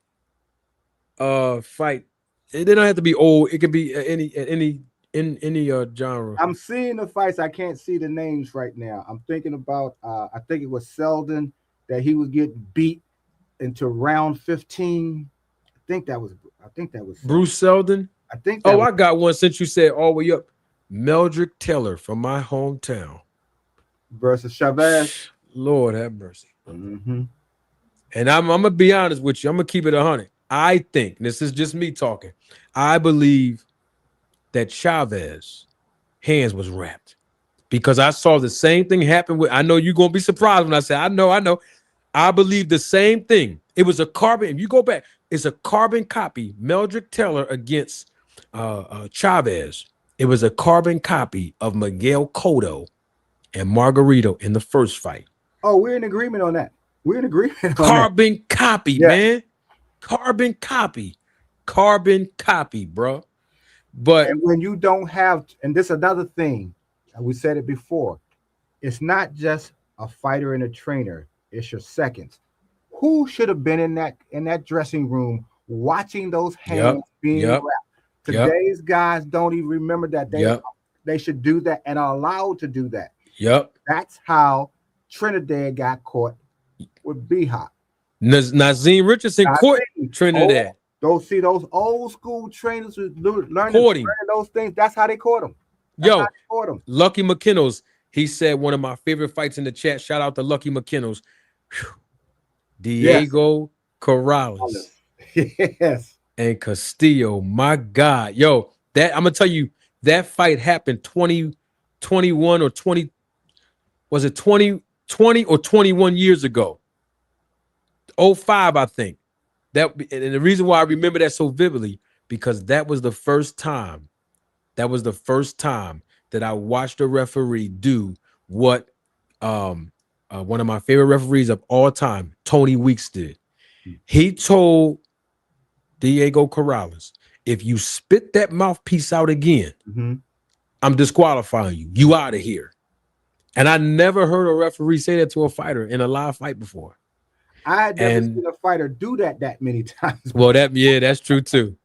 fight. It don't have to be old. It could be any genre. I'm seeing the fights. I can't see the names right now. I'm thinking about. I think it was Selden that he was getting beat into round 15. I think that was Selden. Bruce Seldon. I think that Oh, was I got one since you said all the way up. Meldrick Taylor from my hometown. versus Chavez. Lord have mercy. Mm-hmm. And I'm gonna be honest with you. I'm gonna keep it 100. I think this is just me talking. I believe that Chavez hands was wrapped because I saw the same thing happen with. I know you're gonna be surprised when I say I know. I believe the same thing. It was a carbon. If you go back, it's a carbon copy. Meldrick Taylor against Chavez. It was a carbon copy of Miguel Cotto and Margarito in the first fight. Oh, we're in agreement on that. We're in agreement on Carbon copy, Yeah. man. Carbon copy. Carbon copy, bro. But And when you don't have, and this is another thing, and we said it before, it's not just a fighter and a trainer, it's your seconds. Who should have been in that dressing room watching those hands being yep, wrapped? yep. Today's guys don't even remember that they should do that and are allowed to do that. Yep. That's how Trinidad got caught with B-Hop. Nazim Richardson caught Trinidad. Those old school trainers who learning those things. That's how they caught him. Lucky McKinnell's. He said one of my favorite fights in the chat. Shout out to Lucky McKinnell's. Diego Corrales. Yes. And Castillo. My God. Yo, that I'm gonna tell you, that fight happened 21 or 20. Was it 20 or 21 years ago? 05, I think. And the reason why I remember that so vividly, because that was the first time that I watched a referee do what one of my favorite referees of all time, Tony Weeks, did. He told Diego Corrales, if you spit that mouthpiece out again, I'm disqualifying you. You out of here. And I never heard a referee say that to a fighter in a live fight before. I had never seen a fighter do that many times. Well, that's true too.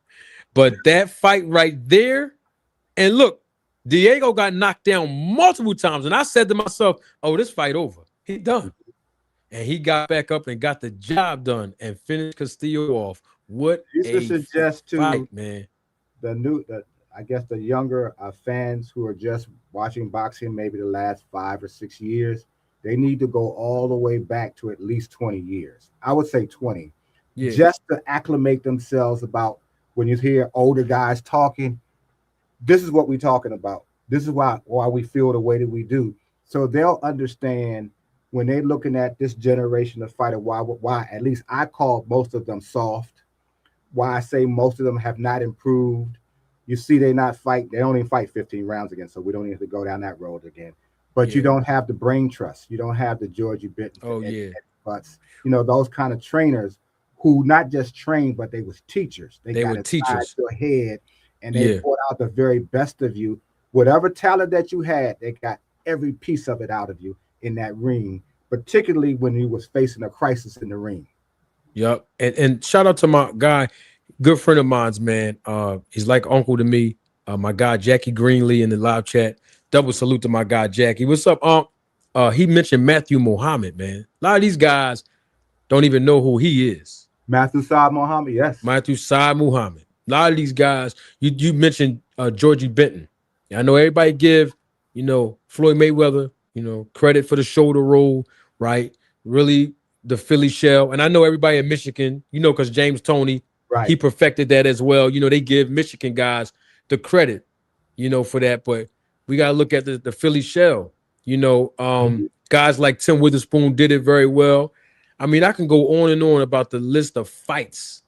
But that fight right there, and look, Diego got knocked down multiple times, and I said to myself, "Oh, this fight over. He done." And he got back up and got the job done and finished Castillo off. What a suggest fight, man! I guess the younger fans who are just watching boxing, maybe the last 5 or 6 years, they need to go all the way back to at least 20 years. I would say 20, just to acclimate themselves about when you hear older guys talking. This is what we're talking about. This is why we feel the way that we do. So they'll understand when they're looking at this generation of fighter, why at least I call most of them soft, why I say most of them have not improved. You see, they don't even fight 15 rounds again, so we don't need to go down that road again. But you don't have the brain trust. You don't have the Georgie Benton. But those kind of trainers who not just trained, but they was teachers. They got were teachers. Your head, and they brought out the very best of you. Whatever talent that you had, they got every piece of it out of you in that ring, particularly when you was facing a crisis in the ring. Yep. And shout out to my guy, good friend of mine's, man. He's like uncle to me. My guy Jackie Greenlee in the live chat. Double salute to my guy Jackie. What's up, Unc? He mentioned Matthew Muhammad, man. A lot of these guys don't even know who he is. Matthew Saad Muhammad, yes. Matthew Saad Muhammad. A lot of these guys, you mentioned Georgie Benton. I know everybody give, Floyd Mayweather, credit for the shoulder roll, right? Really the Philly shell. And I know everybody in Michigan, because James Toney, he perfected that as well. They give Michigan guys the credit, for that. But we got to look at the Philly shell. Guys like Tim Witherspoon did it very well. I mean, I can go on and on about the list of fights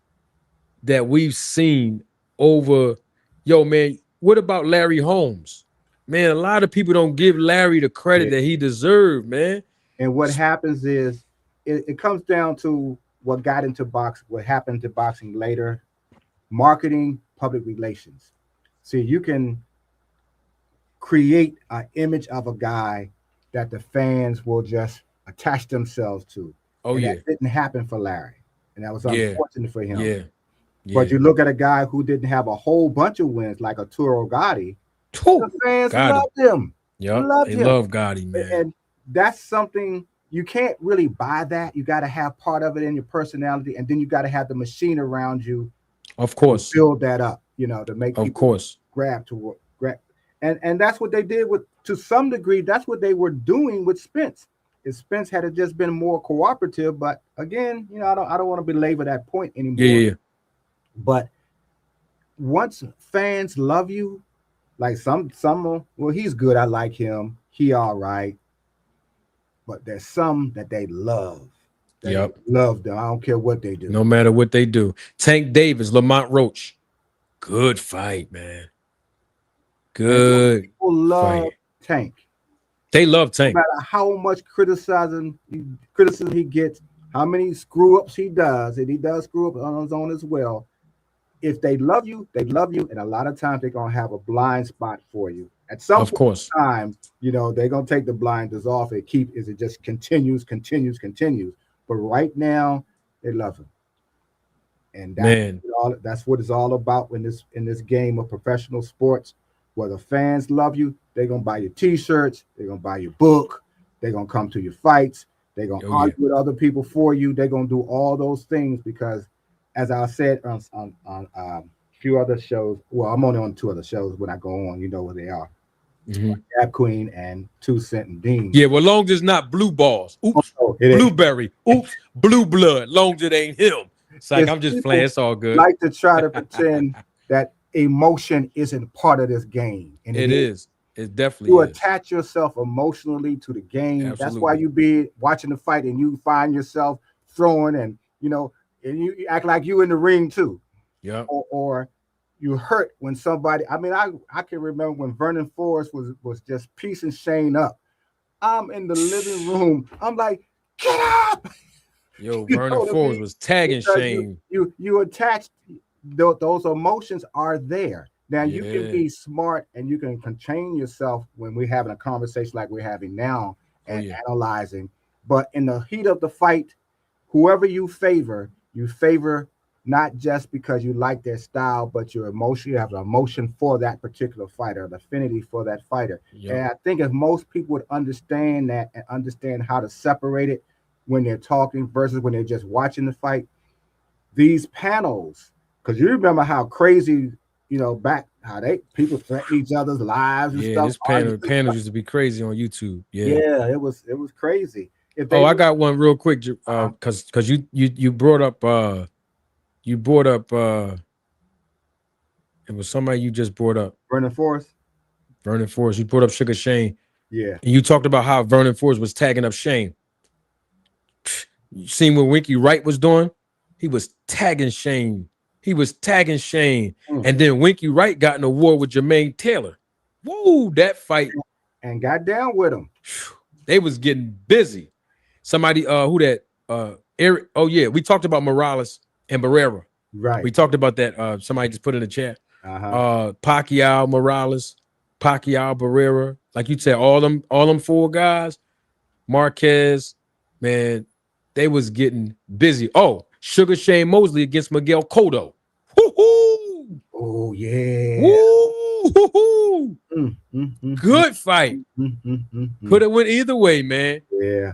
that we've seen over. Yo, man, what about Larry Holmes? Man, a lot of people don't give Larry the credit that he deserved, man. And what happens is it comes down to what happened to boxing later: marketing, public relations. See, you can create an image of a guy that the fans will just attach themselves to. Oh And yeah. that didn't happen for Larry. And that was Yeah. unfortunate for him. Yeah. But Yeah. you look at a guy who didn't have a whole bunch of wins like Arturo Gotti, Whew. the fans Gotti. loved him. Yep. Loved They him. love Gotti, man. And that's something you can't really buy that. You got to have part of it in your personality, and then you got to have the machine around you Of course. to build that up, to make Of people course. grab. And that's what they did with, to some degree, that's what they were doing with Spence. If Spence had just been more cooperative, but again, I don't want to belabor that point anymore. Yeah. But once fans love you, like some, well, he's good. I like him. He all right. But there's some that they love. They love them. I don't care what they do. No matter what they do. Tank Davis, Lamont Roach. Good fight, man. Good. People love fight. Tank. They love Tank. No matter how much criticism he gets, how many screw ups he does, and he does screw up on his own as well. If they love you, and a lot of times they're gonna have a blind spot for you. At some time, they're gonna take the blinders off and keep as it just continues. But right now, they love him, and that's what it's all about in this game of professional sports. Where the fans love you, they're gonna buy your T-shirts, they're gonna buy your book, they're gonna come to your fights, they're gonna argue with other people for you. They're gonna do all those things because, as I said on a few other shows, well, I'm only on 2 other shows. When I go on, you know what they are. Gap Queen and 2 Cent and Dean. Yeah, well, long as it's not blue balls. Oops. Blueberry. Oops. Blue blood. Long as it ain't him. It's like, I'm just playing. It's all good. Like to try to pretend that emotion isn't part of this game. And it is. It definitely you is. attach yourself emotionally to the game. Absolutely. That's why you be watching the fight and you find yourself throwing and you act like you in the ring too. Yeah. Or you hurt when somebody. I mean, I can remember when Vernon Forrest was just piecing Shane up. I'm in the living room. I'm like, get up. Yo, Vernon Forrest was tagging Shane. You attached. Those emotions are there. Now you can be smart and you can contain yourself when we're having a conversation like we're having now and analyzing. But in the heat of the fight, whoever you favor not just because you like their style, but you have an emotion for that particular fighter, an affinity for that fighter. Yep. And I think if most people would understand that and understand how to separate it when they're talking versus when they're just watching the fight, these panels. Because you remember how crazy, back how people threaten each other's lives and stuff. This panels used to be crazy on YouTube. Yeah, it was crazy. I got one real quick, because you brought up it was somebody you just brought up. Vernon Forrest. You brought up Sugar Shane. Yeah. And you talked about how Vernon Forrest was tagging up Shane. You seen what Winky Wright was doing? He was tagging Shane. And then Winky Wright got in a war with Jermaine Taylor. Woo, that fight. And got down with him. They was getting busy. Somebody, Eric, we talked about Morales and Barrera. Right. We talked about that. Somebody just put in the chat. Pacquiao, Morales, Pacquiao, Barrera. Like you said, all them 4 guys, Marquez, man, they was getting busy. Oh, Sugar Shane Mosley against Miguel Cotto. Woo-hoo! Oh, yeah. Woo-hoo! Good fight. Could have went either way, man. Yeah.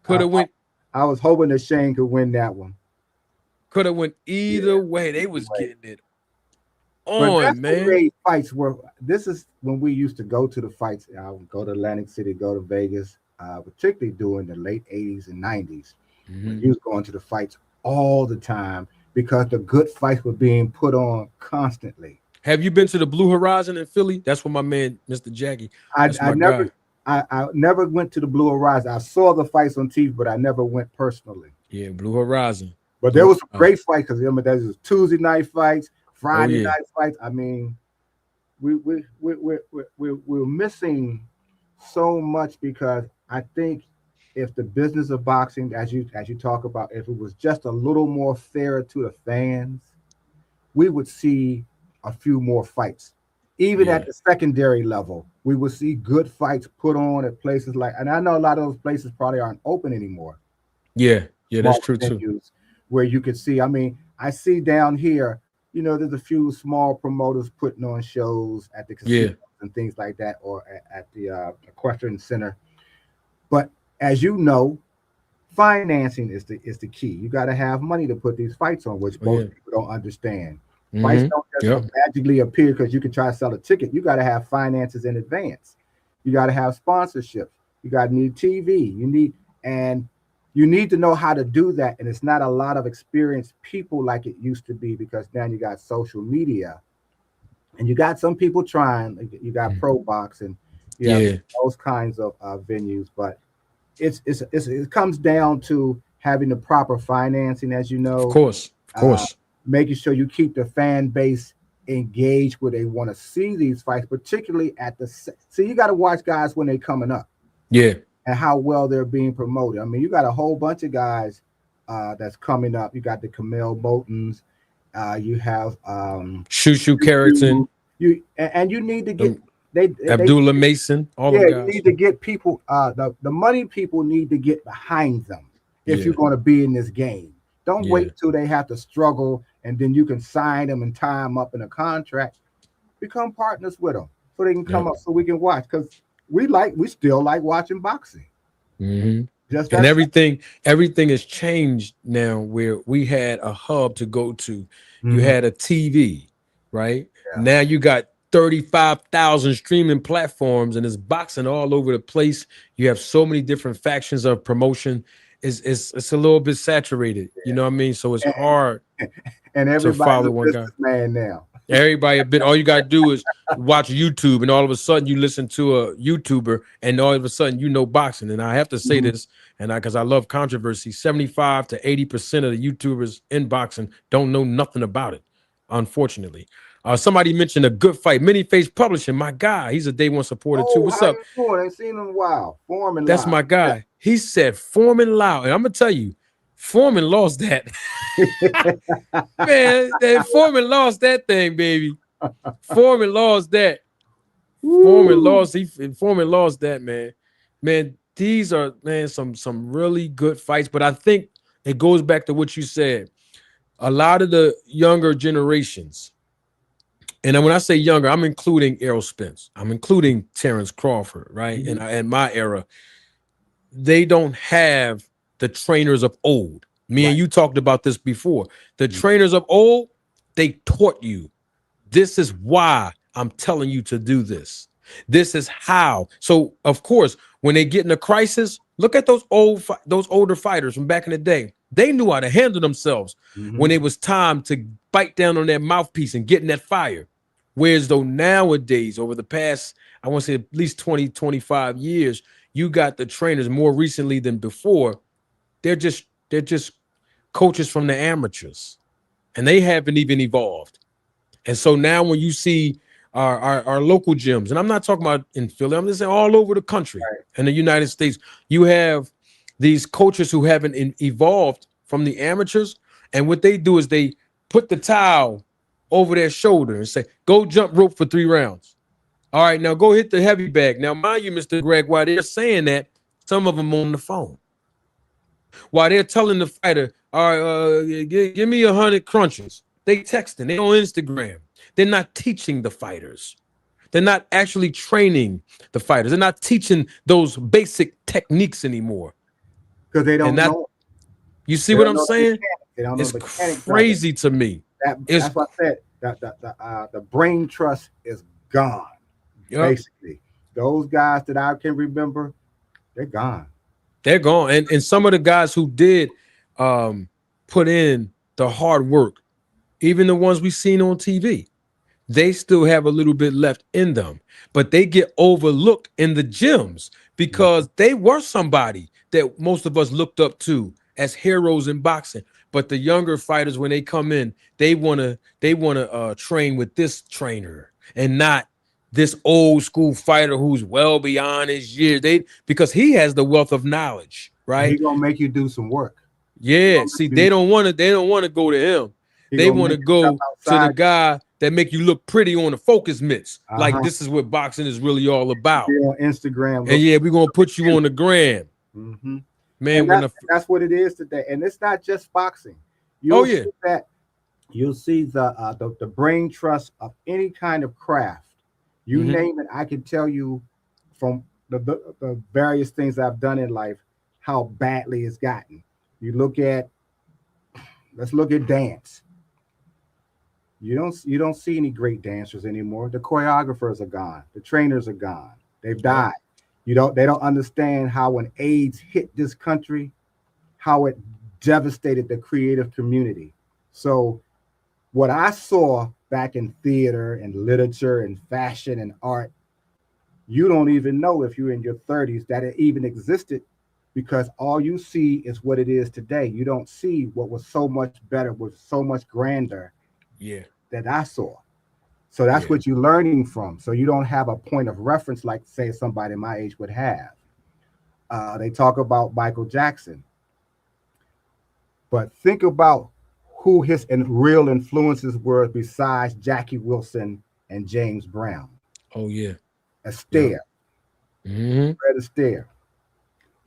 Could have went. I was hoping that Shane could win that one. Could have went either way. They was getting it on, man. Fights were. This is when we used to go to the fights. I would go to Atlantic City, go to Vegas, particularly during the late 80s and 90s. When you was going to the fights all the time because the good fights were being put on constantly. Have you been to the Blue Horizon in Philly? That's where my man, Mr. Jackie. I never went to the Blue Horizon. I saw the fights on TV, but I never went personally. Yeah, Blue Horizon. But there was some great fights because there was Tuesday night fights, Friday night fights. I mean, we're missing so much because I think if the business of boxing, as you talk about, if it was just a little more fair to the fans, we would see a few more fights. Even at the secondary level, we would see good fights put on at places like, and I know a lot of those places probably aren't open anymore. Yeah, that's Small true too. venues where you could see. I mean, I see down here, there's a few small promoters putting on shows at the Yeah, casinos and things like that, or at the equestrian center. But as you know, financing is the key. You got to have money to put these fights on, which yeah. most people don't understand. Fights don't just Yep. magically appear because you can try to sell a ticket. You got to have finances in advance. You got to have sponsorships. You got to need TV. You need to know how to do that. And it's not a lot of experienced people like it used to be, because now you got social media, and you got some people trying. Like, you got Pro Box, and you have those kinds of venues, but it comes down to having the proper financing, as you know. Of course. Making sure you keep the fan base engaged where they want to see these fights, particularly you got to watch guys when they're coming up. Yeah. And how well they're being promoted. I mean, you got a whole bunch of guys that's coming up. You got the Camille Boltons. You have Shushu Carrington. You need to get Abdullah Mason. All of guys. You need to get people. The money people need to get behind them if you're going to be in this game. Don't wait till they have to struggle and then you can sign them and tie them up in a contract. Become partners with them so they can come up so we can watch, because we still like watching boxing. And everything has changed now, where we had a hub to go to. You had a TV, right? Now you got 35,000 streaming platforms, and it's boxing all over the place. You have so many different factions of promotion. It's a little bit saturated, you know what I mean? So it's hard and to follow one guy. Man now. Everybody all you gotta do is watch YouTube, and all of a sudden you listen to a YouTuber, and all of a sudden you know boxing. And I have to say this, and because I love controversy, 75 to 80% of the YouTubers in boxing don't know nothing about it, unfortunately. Somebody mentioned a good fight. Many Face Publishing, my guy. He's a day one supporter too. What's up? I ain't seen him in a while. Foreman. That's my guy. Yeah. He said Foreman Lau. And I'm gonna tell you, Foreman lost that. Man, Foreman lost that thing, baby. Foreman lost that. Foreman lost that, man. Man, these are some really good fights. But I think it goes back to what you said. A lot of the younger generations. And when I say younger, I'm including Errol Spence. I'm including Terrence Crawford, right? And my era, they don't have the trainers of old. Me and you talked about this before. The trainers of old, they taught you. This is why I'm telling you to do this. This is how. So, of course, when they get in a crisis, look at those older fighters from back in the day. They knew how to handle themselves when it was time to bite down on that mouthpiece and get in that fire. Whereas though nowadays, over the past, I want to say at least 20, 25 years, you got the trainers more recently than before. They're just coaches from the amateurs, and they haven't even evolved. And so now when you see our local gyms, and I'm not talking about in Philly, I'm just saying all over the country and the United States, you have these coaches who haven't evolved from the amateurs. And what they do is they put the towel over their shoulder and say, go jump rope for 3 rounds. All right, now go hit the heavy bag. Now, mind you, Mr. Greg, while they're saying that, some of them on the phone. While they're telling the fighter, all right, give me 100 crunches. They texting, they on Instagram. They're not teaching the fighters. They're not actually training the fighters. They're not teaching those basic techniques anymore. Because they don't know. You see what I'm saying? It's crazy to me. That's what I said. The brain trust is gone. Basically, those guys that I can remember, they're gone. They're gone. And some of the guys who did put in the hard work, even the ones we've seen on TV, they still have a little bit left in them. But they get overlooked in the gyms because they were somebody that most of us looked up to as heroes in boxing. But the younger fighters, when they come in, they wanna train with this trainer and not this old school fighter who's well beyond his years. Because he has the wealth of knowledge, right? He's gonna make you do some work. Yeah. See, they don't want to go to him. They want to go to the guy that make you look pretty on the focus mitts. Like Uh-huh. this is what boxing is really all about. Be on Instagram. And yeah, we're gonna put you on the gram. Mm-hmm. Man, And when the that's what it is today. And it's not just boxing. oh You'll yeah, see that. You'll see the brain trust of any kind of craft. You Mhm. name it, I can tell you from the various things I've done in life how badly it's gotten. You look at let's look at dance. You don't see any great dancers anymore. The choreographers are gone. The trainers are gone. They've died. They don't understand how when AIDS hit this country, how it devastated the creative community. So what I saw back in theater and literature and fashion and art, you don't even know if you're in your 30s that it even existed because all you see is what it is today. You don't see what was so much better, was so much grander yeah, that I saw. So that's Yeah. what you're learning from. So you don't have a point of reference like, say, somebody my age would have. They talk about Michael Jackson, but think about who his real influences were besides Jackie Wilson and James Brown. oh yeah, Astaire, hmm Fred Astaire,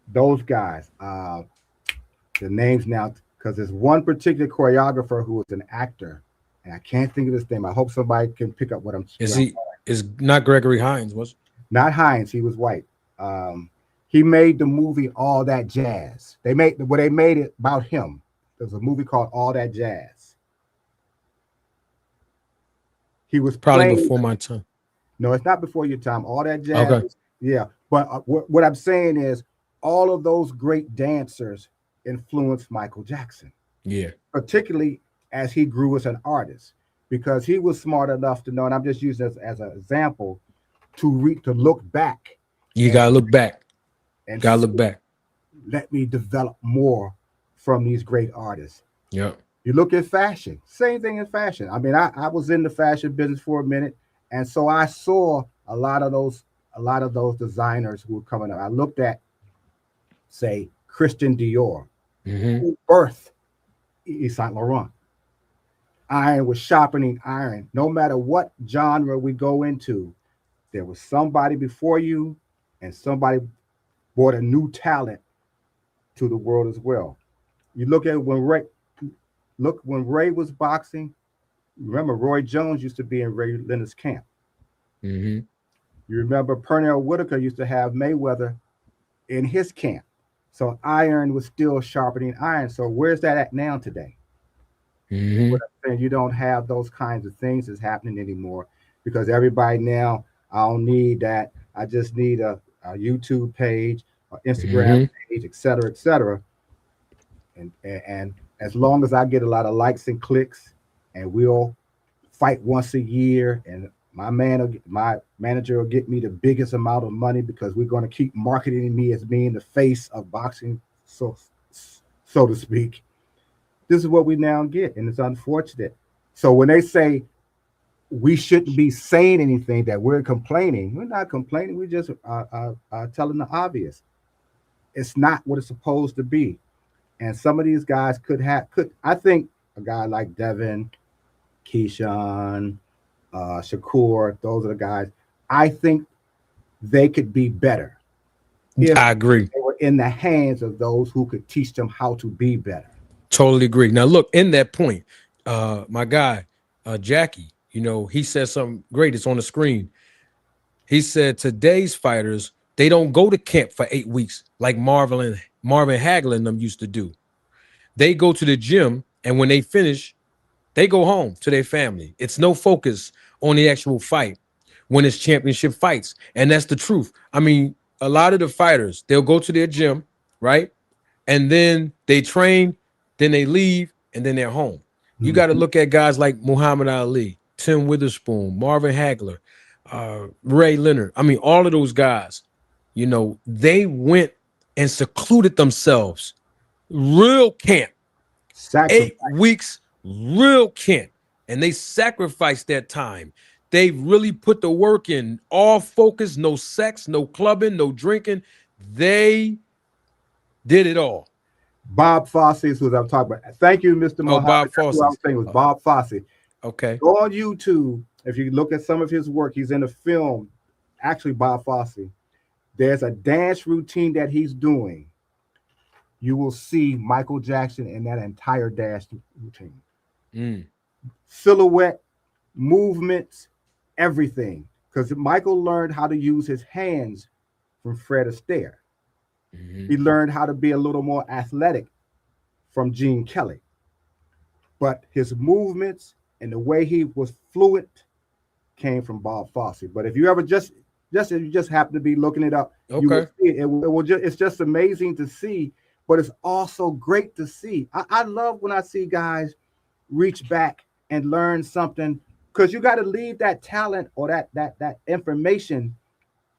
those guys. The names now, because there's one particular choreographer who was an actor, and I can't think of his name. I hope somebody can pick up what I'm. Is not Gregory Hines, was it? Not Hines. He was white. He made the movie All That Jazz. They made it about him. There's a movie called All That Jazz. He was Probably playing. before my time. No, it's not before your time. All That Jazz. Okay. Yeah, but what I'm saying is, all of those great dancers influenced Michael Jackson, Yeah, particularly as he grew as an artist, because he was smart enough to know. And I'm just using this as an example to look back you gotta look back. and Gotta look back. let me develop more from these great artists. Yeah, You look at fashion, same thing in fashion. I mean, I was in the fashion business for a minute, and so I saw a lot of those designers who were coming up. I looked at, say, Christian Dior, who birthed Yves Saint Laurent. Iron was sharpening iron. No matter what genre we go into, there was somebody before you, and somebody brought a new talent to the world as well. You look at when Ray was boxing. Remember, Roy Jones used to be in Ray Leonard's camp. Mm-hmm. You remember Pernell Whitaker used to have Mayweather in his camp. So iron was still sharpening iron. So where's that at now today? Mm-hmm. What I'm saying, you don't have those kinds of things that's happening anymore because everybody now, I don't need that. I just need a YouTube page, or Instagram page, et cetera, et cetera. And as long as I get a lot of likes and clicks, and we'll fight once a year, and my manager will get me the biggest amount of money because we're going to keep marketing me as being the face of boxing, so to speak. This is what we now get, and it's unfortunate. So when they say we shouldn't be saying anything, that we're complaining, we're not complaining. We're just telling the obvious. It's not what it's supposed to be. And some of these guys could I think a guy like Devin, Keyshawn, Shakur, those are the guys. I think they could be better if I agree. they were in the hands of those who could teach them how to be better. Totally agree. Now, look, in that point, my guy, Jackie, he said something great. It's on the screen. He said today's fighters, they don't go to camp for 8 weeks like Marvin Hagler and them used to do. They go to the gym, and when they finish, they go home to their family. It's no focus on the actual fight when it's championship fights. And that's the truth. I mean, a lot of the fighters, they'll go to their gym, right? And then they train, then they leave, and then they're home. You got to look at guys like Muhammad Ali, Tim Witherspoon, Marvin Hagler, Ray Leonard. I mean, all of those guys, they went and secluded themselves. Real camp. 8 weeks, real camp. And they sacrificed that time. They really put the work in. All focus, no sex, no clubbing, no drinking. They did it all. Bob Fosse is what I'm talking about. Thank you, Mr. Muhammad. Bob That's Fosse. what I was saying was Bob Fosse. Okay. Go on YouTube. If you look at some of his work, he's in a film, actually Bob Fosse. There's a dance routine that he's doing. You will see Michael Jackson in that entire dance routine. Mm. Silhouette, movements, everything. Because Michael learned how to use his hands from Fred Astaire. Mm-hmm. He learned how to be a little more athletic from Gene Kelly. But his movements and the way he was fluent came from Bob Fosse. But if you ever just if you just happen to be looking it up, you will Okay. see it. It's just amazing to see, but it's also great to see. I love when I see guys reach back and learn something, because you got to leave that talent or that information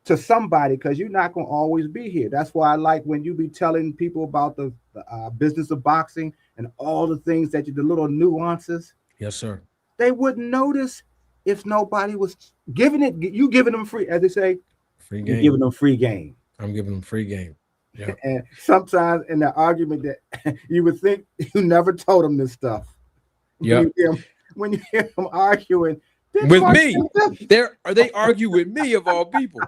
to somebody, because you're not going to always be here. That's why I like when you be telling people about the business of boxing and all the things the little nuances. Yes, sir. They wouldn't notice if nobody was giving it. You giving them free, as they say, Free you're game. giving them free game. I'm giving them free game. Yeah. And sometimes in the argument that you would think you never told them this stuff. Yep. When you hear them arguing, With me. They argue with me of all people.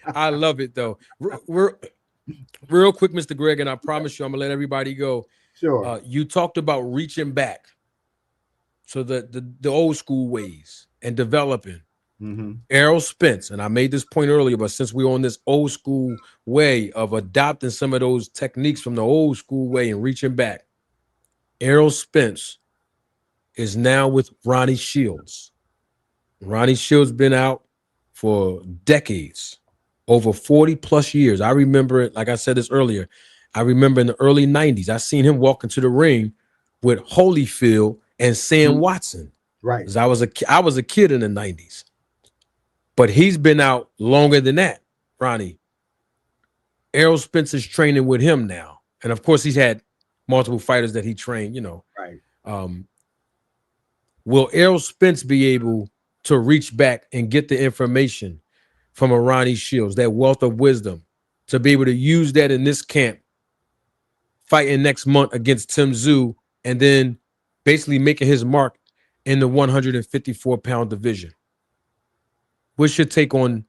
I love it though. We're real quick, Mr. Greg, and I promise you I'm gonna let everybody go. Sure. You talked about reaching back to the old school ways and developing. Mm-hmm. Errol Spence, and I made this point earlier, but since we're on this old school way of adopting some of those techniques from the old school way and reaching back, Errol Spence is now with Ronnie Shields. Ronnie Shields been out for decades, over 40 plus years. I remember it, like I said this earlier, I remember in the early 90s, I seen him walk into the ring with Holyfield and Sam Watson. Right. Because I was a kid in the 90s. But he's been out longer than that, Ronnie. Errol Spence is training with him now. And of course, he's had multiple fighters that he trained, Right. Will Errol Spence be able to reach back and get the information from a Ronnie Shields, that wealth of wisdom, to be able to use that in this camp, fighting next month against Tim Tszyu, and then basically making his mark in the 154-pound division? What's your take on,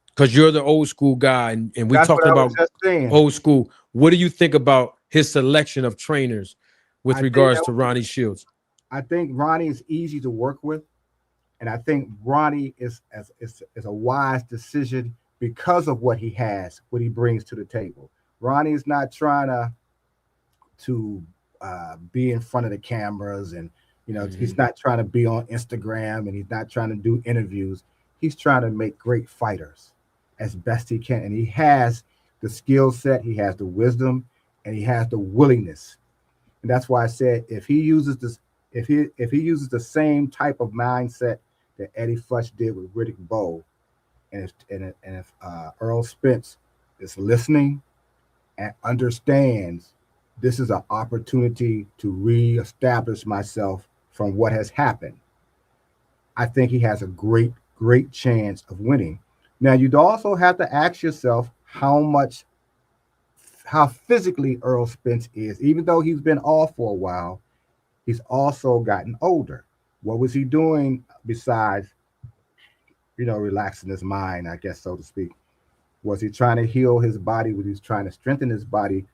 because you're the old school guy, and we That's talked what I about was just saying. old school. What do you think about his selection of trainers with regards to Ronnie Shields? I think Ronnie is easy to work with, and I think Ronnie is a wise decision because of what he has, what he brings to the table. Ronnie is not trying to be in front of the cameras, and he's not trying to be on Instagram, and he's not trying to do interviews. He's trying to make great fighters as best he can, and he has the skill set, he has the wisdom, and he has the willingness. And that's why I said if he uses the same type of mindset that Eddie Futch did with Riddick Bowe, and if Errol Spence is listening and understands this is an opportunity to reestablish myself from what has happened, I think he has a great chance of winning. Now, you'd also have to ask yourself how physically Errol Spence is. Even though he's been off for a while, he's also gotten older. What was he doing besides, relaxing his mind, I guess, so to speak? Was he trying to heal his body? Was he trying to strengthen his body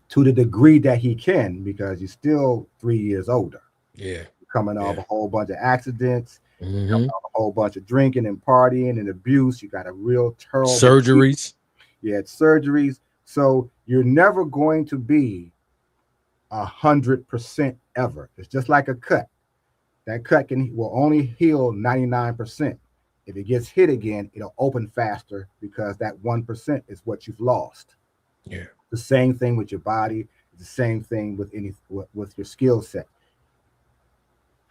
to the degree that he can? Because he's still 3 years older. Yeah. Coming off a whole bunch of accidents, Mm-hmm. a whole bunch of drinking and partying and abuse. You got a real terrible surgeries. You had surgeries. So you're never going to be 100% ever. It's just like a cut. That cut will only heal 99%. If it gets hit again, it'll open faster because that 1% is what you've lost. Yeah. The same thing with your body. The same thing with with your skill set.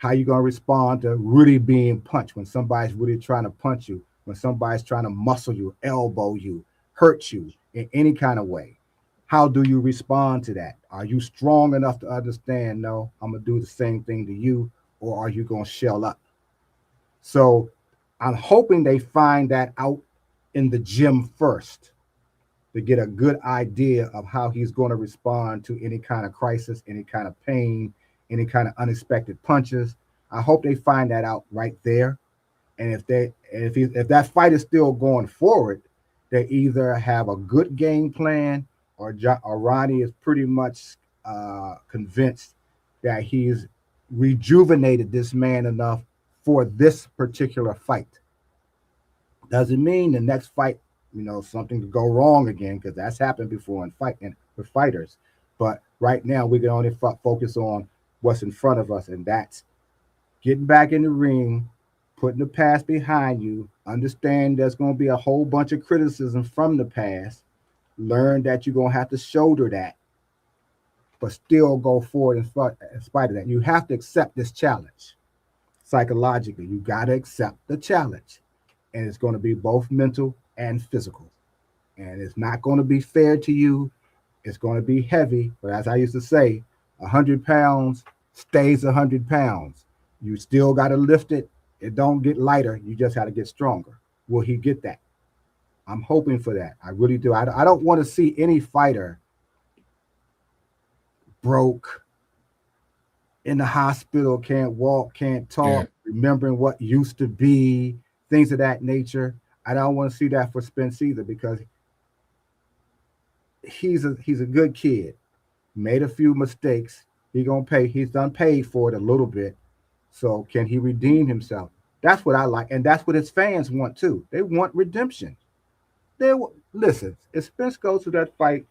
How you going to respond to really being punched when somebody's really trying to punch you, when somebody's trying to muscle you, elbow you, hurt you in any kind of way? How do you respond to that? Are you strong enough to understand, no, I'm going to do the same thing to you, or are you going to shell up? So I'm hoping they find that out in the gym first to get a good idea of how he's going to respond to any kind of crisis, any kind of pain, any kind of unexpected punches. I hope they find that out right there. And if that fight is still going forward, they either have a good game plan, or Ronnie is pretty much convinced that he's rejuvenated this man enough for this particular fight. Doesn't mean the next fight, something could go wrong again, because that's happened before with fighters. But right now, we can only focus on what's in front of us, and that's getting back in the ring, putting the past behind you. Understand there's going to be a whole bunch of criticism from the past. Learn that you're going to have to shoulder that, but still go forward in spite of that. You have to accept this challenge psychologically. You got to accept the challenge, and it's going to be both mental and physical. And it's not going to be fair to you. It's going to be heavy, but as I used to say, 100 pounds stays 100 pounds. You still got to lift it. It don't get lighter. You just got to get stronger. Will he get that? I'm hoping for that. I really do. I don't want to see any fighter broke, in the hospital, can't walk, can't talk, remembering what used to be, things of that nature. I don't want to see that for Spence either, because he's a good kid. Made a few mistakes. He gonna pay. He's done paid for it a little bit. So can he redeem himself? That's what I like, and that's what his fans want too. They want redemption. Listen. If Spence goes to that fight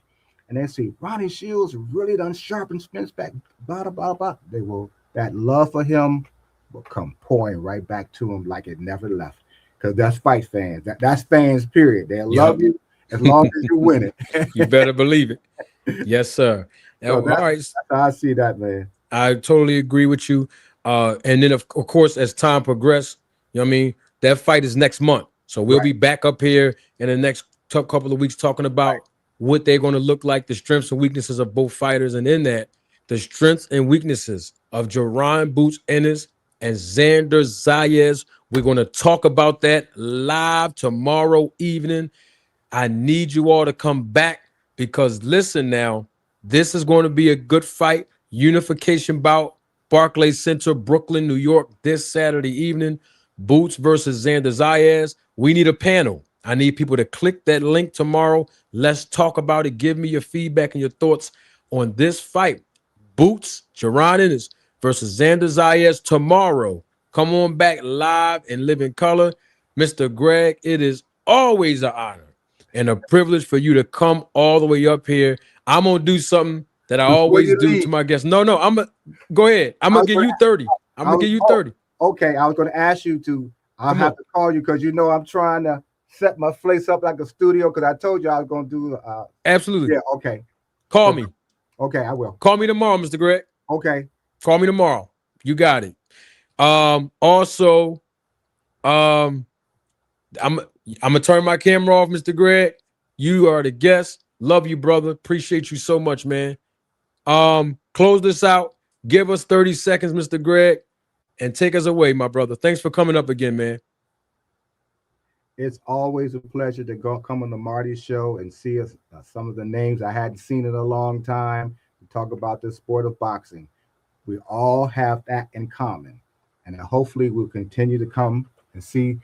and they see Ronnie Shields really done sharpened Spence back, blah blah blah blah, that love for him will come pouring right back to him like it never left. Because that's fight fans. That's fans. Period. They'll love you as long as you win it. You better believe it. Yes, sir. So All right. that's how I see that, man. I totally agree with you. And then, of course, as time progresses, you know what I mean? That fight is next month. So we'll be back up here in the next couple of weeks talking about what they're going to look like, the strengths and weaknesses of both fighters. And in that, the strengths and weaknesses of Jaron Boots Ennis and Xander Zayas. We're going to talk about that live tomorrow evening. I need you all to come back, because listen now, this is going to be a good fight. Unification bout, Barclays Center, Brooklyn, New York, this Saturday evening. Boots versus Xander Zayas. We need a panel. I need people to click that link tomorrow. Let's talk about it. Give me your feedback and your thoughts on this fight. Boots, Jaron Ennis versus Xander Zayas tomorrow. Come on back live and live in color. Mr. Greg, it is always an honor and a privilege for you to come all the way up here. I'm going to do something that I always do to my guests. No, go ahead. I'm going to give you 30. I'm going to give you 30. Okay, I was going to ask you to, I'll have to call you, because I'm trying to set my place up like a studio, because I told you I was going to do. Absolutely. Yeah, okay. Call me. Okay, I will. Call me tomorrow, Mr. Greg. Okay. Call me tomorrow. You got it. Also, I'm gonna turn my camera off, Mr. Greg. You are the guest. Love you, brother. Appreciate you so much, man. Close this out. Give us 30 seconds, Mr. Greg, and take us away, my brother. Thanks for coming up again, man. It's always a pleasure to come on the Marty Show and see us, some of the names I hadn't seen in a long time, to talk about the sport of boxing. We all have that in common, and hopefully we'll continue to come and see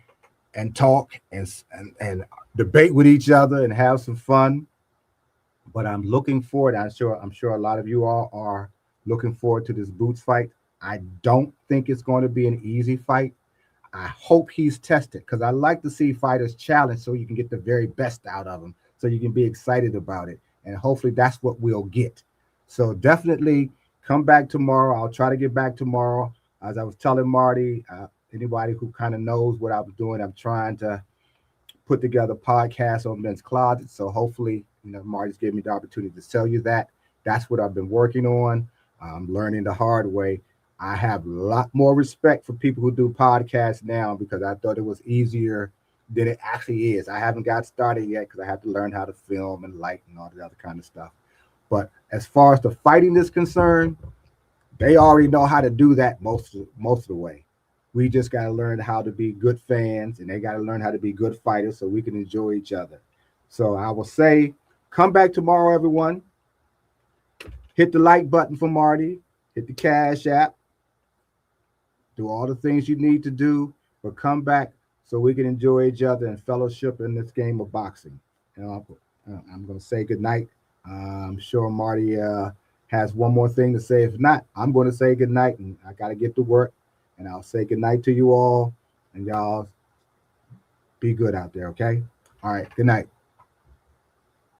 and talk and debate with each other and have some fun. But I'm looking forward. I'm sure a lot of you all are looking forward to this Boots fight. I don't think it's going to be an easy fight. I hope he's tested, because I like to see fighters challenged so you can get the very best out of them, so you can be excited about it. And hopefully that's what we'll get. So definitely come back tomorrow. I'll try to get back tomorrow. As I was telling Marty, anybody who kind of knows what I was doing, I'm trying to put together podcasts on Men's Closet. So hopefully, Marty's gave me the opportunity to tell you that. That's what I've been working on. I'm learning the hard way. I have a lot more respect for people who do podcasts now, because I thought it was easier than it actually is. I haven't got started yet, because I have to learn how to film and light and all the other kind of stuff. But as far as the fighting is concerned, they already know how to do that most of the way. We just got to learn how to be good fans, and they got to learn how to be good fighters so we can enjoy each other. So I will say, come back tomorrow, everyone. Hit the like button for Marty. Hit the Cash App. do all the things you need to do, but come back so we can enjoy each other and fellowship in this game of boxing. You know, I'm going to say good night. I'm sure Marty has one more thing to say. If not, I'm going to say good night, and I got to get to work. And I'll say good night to you all, and y'all be good out there, okay? All right, good night.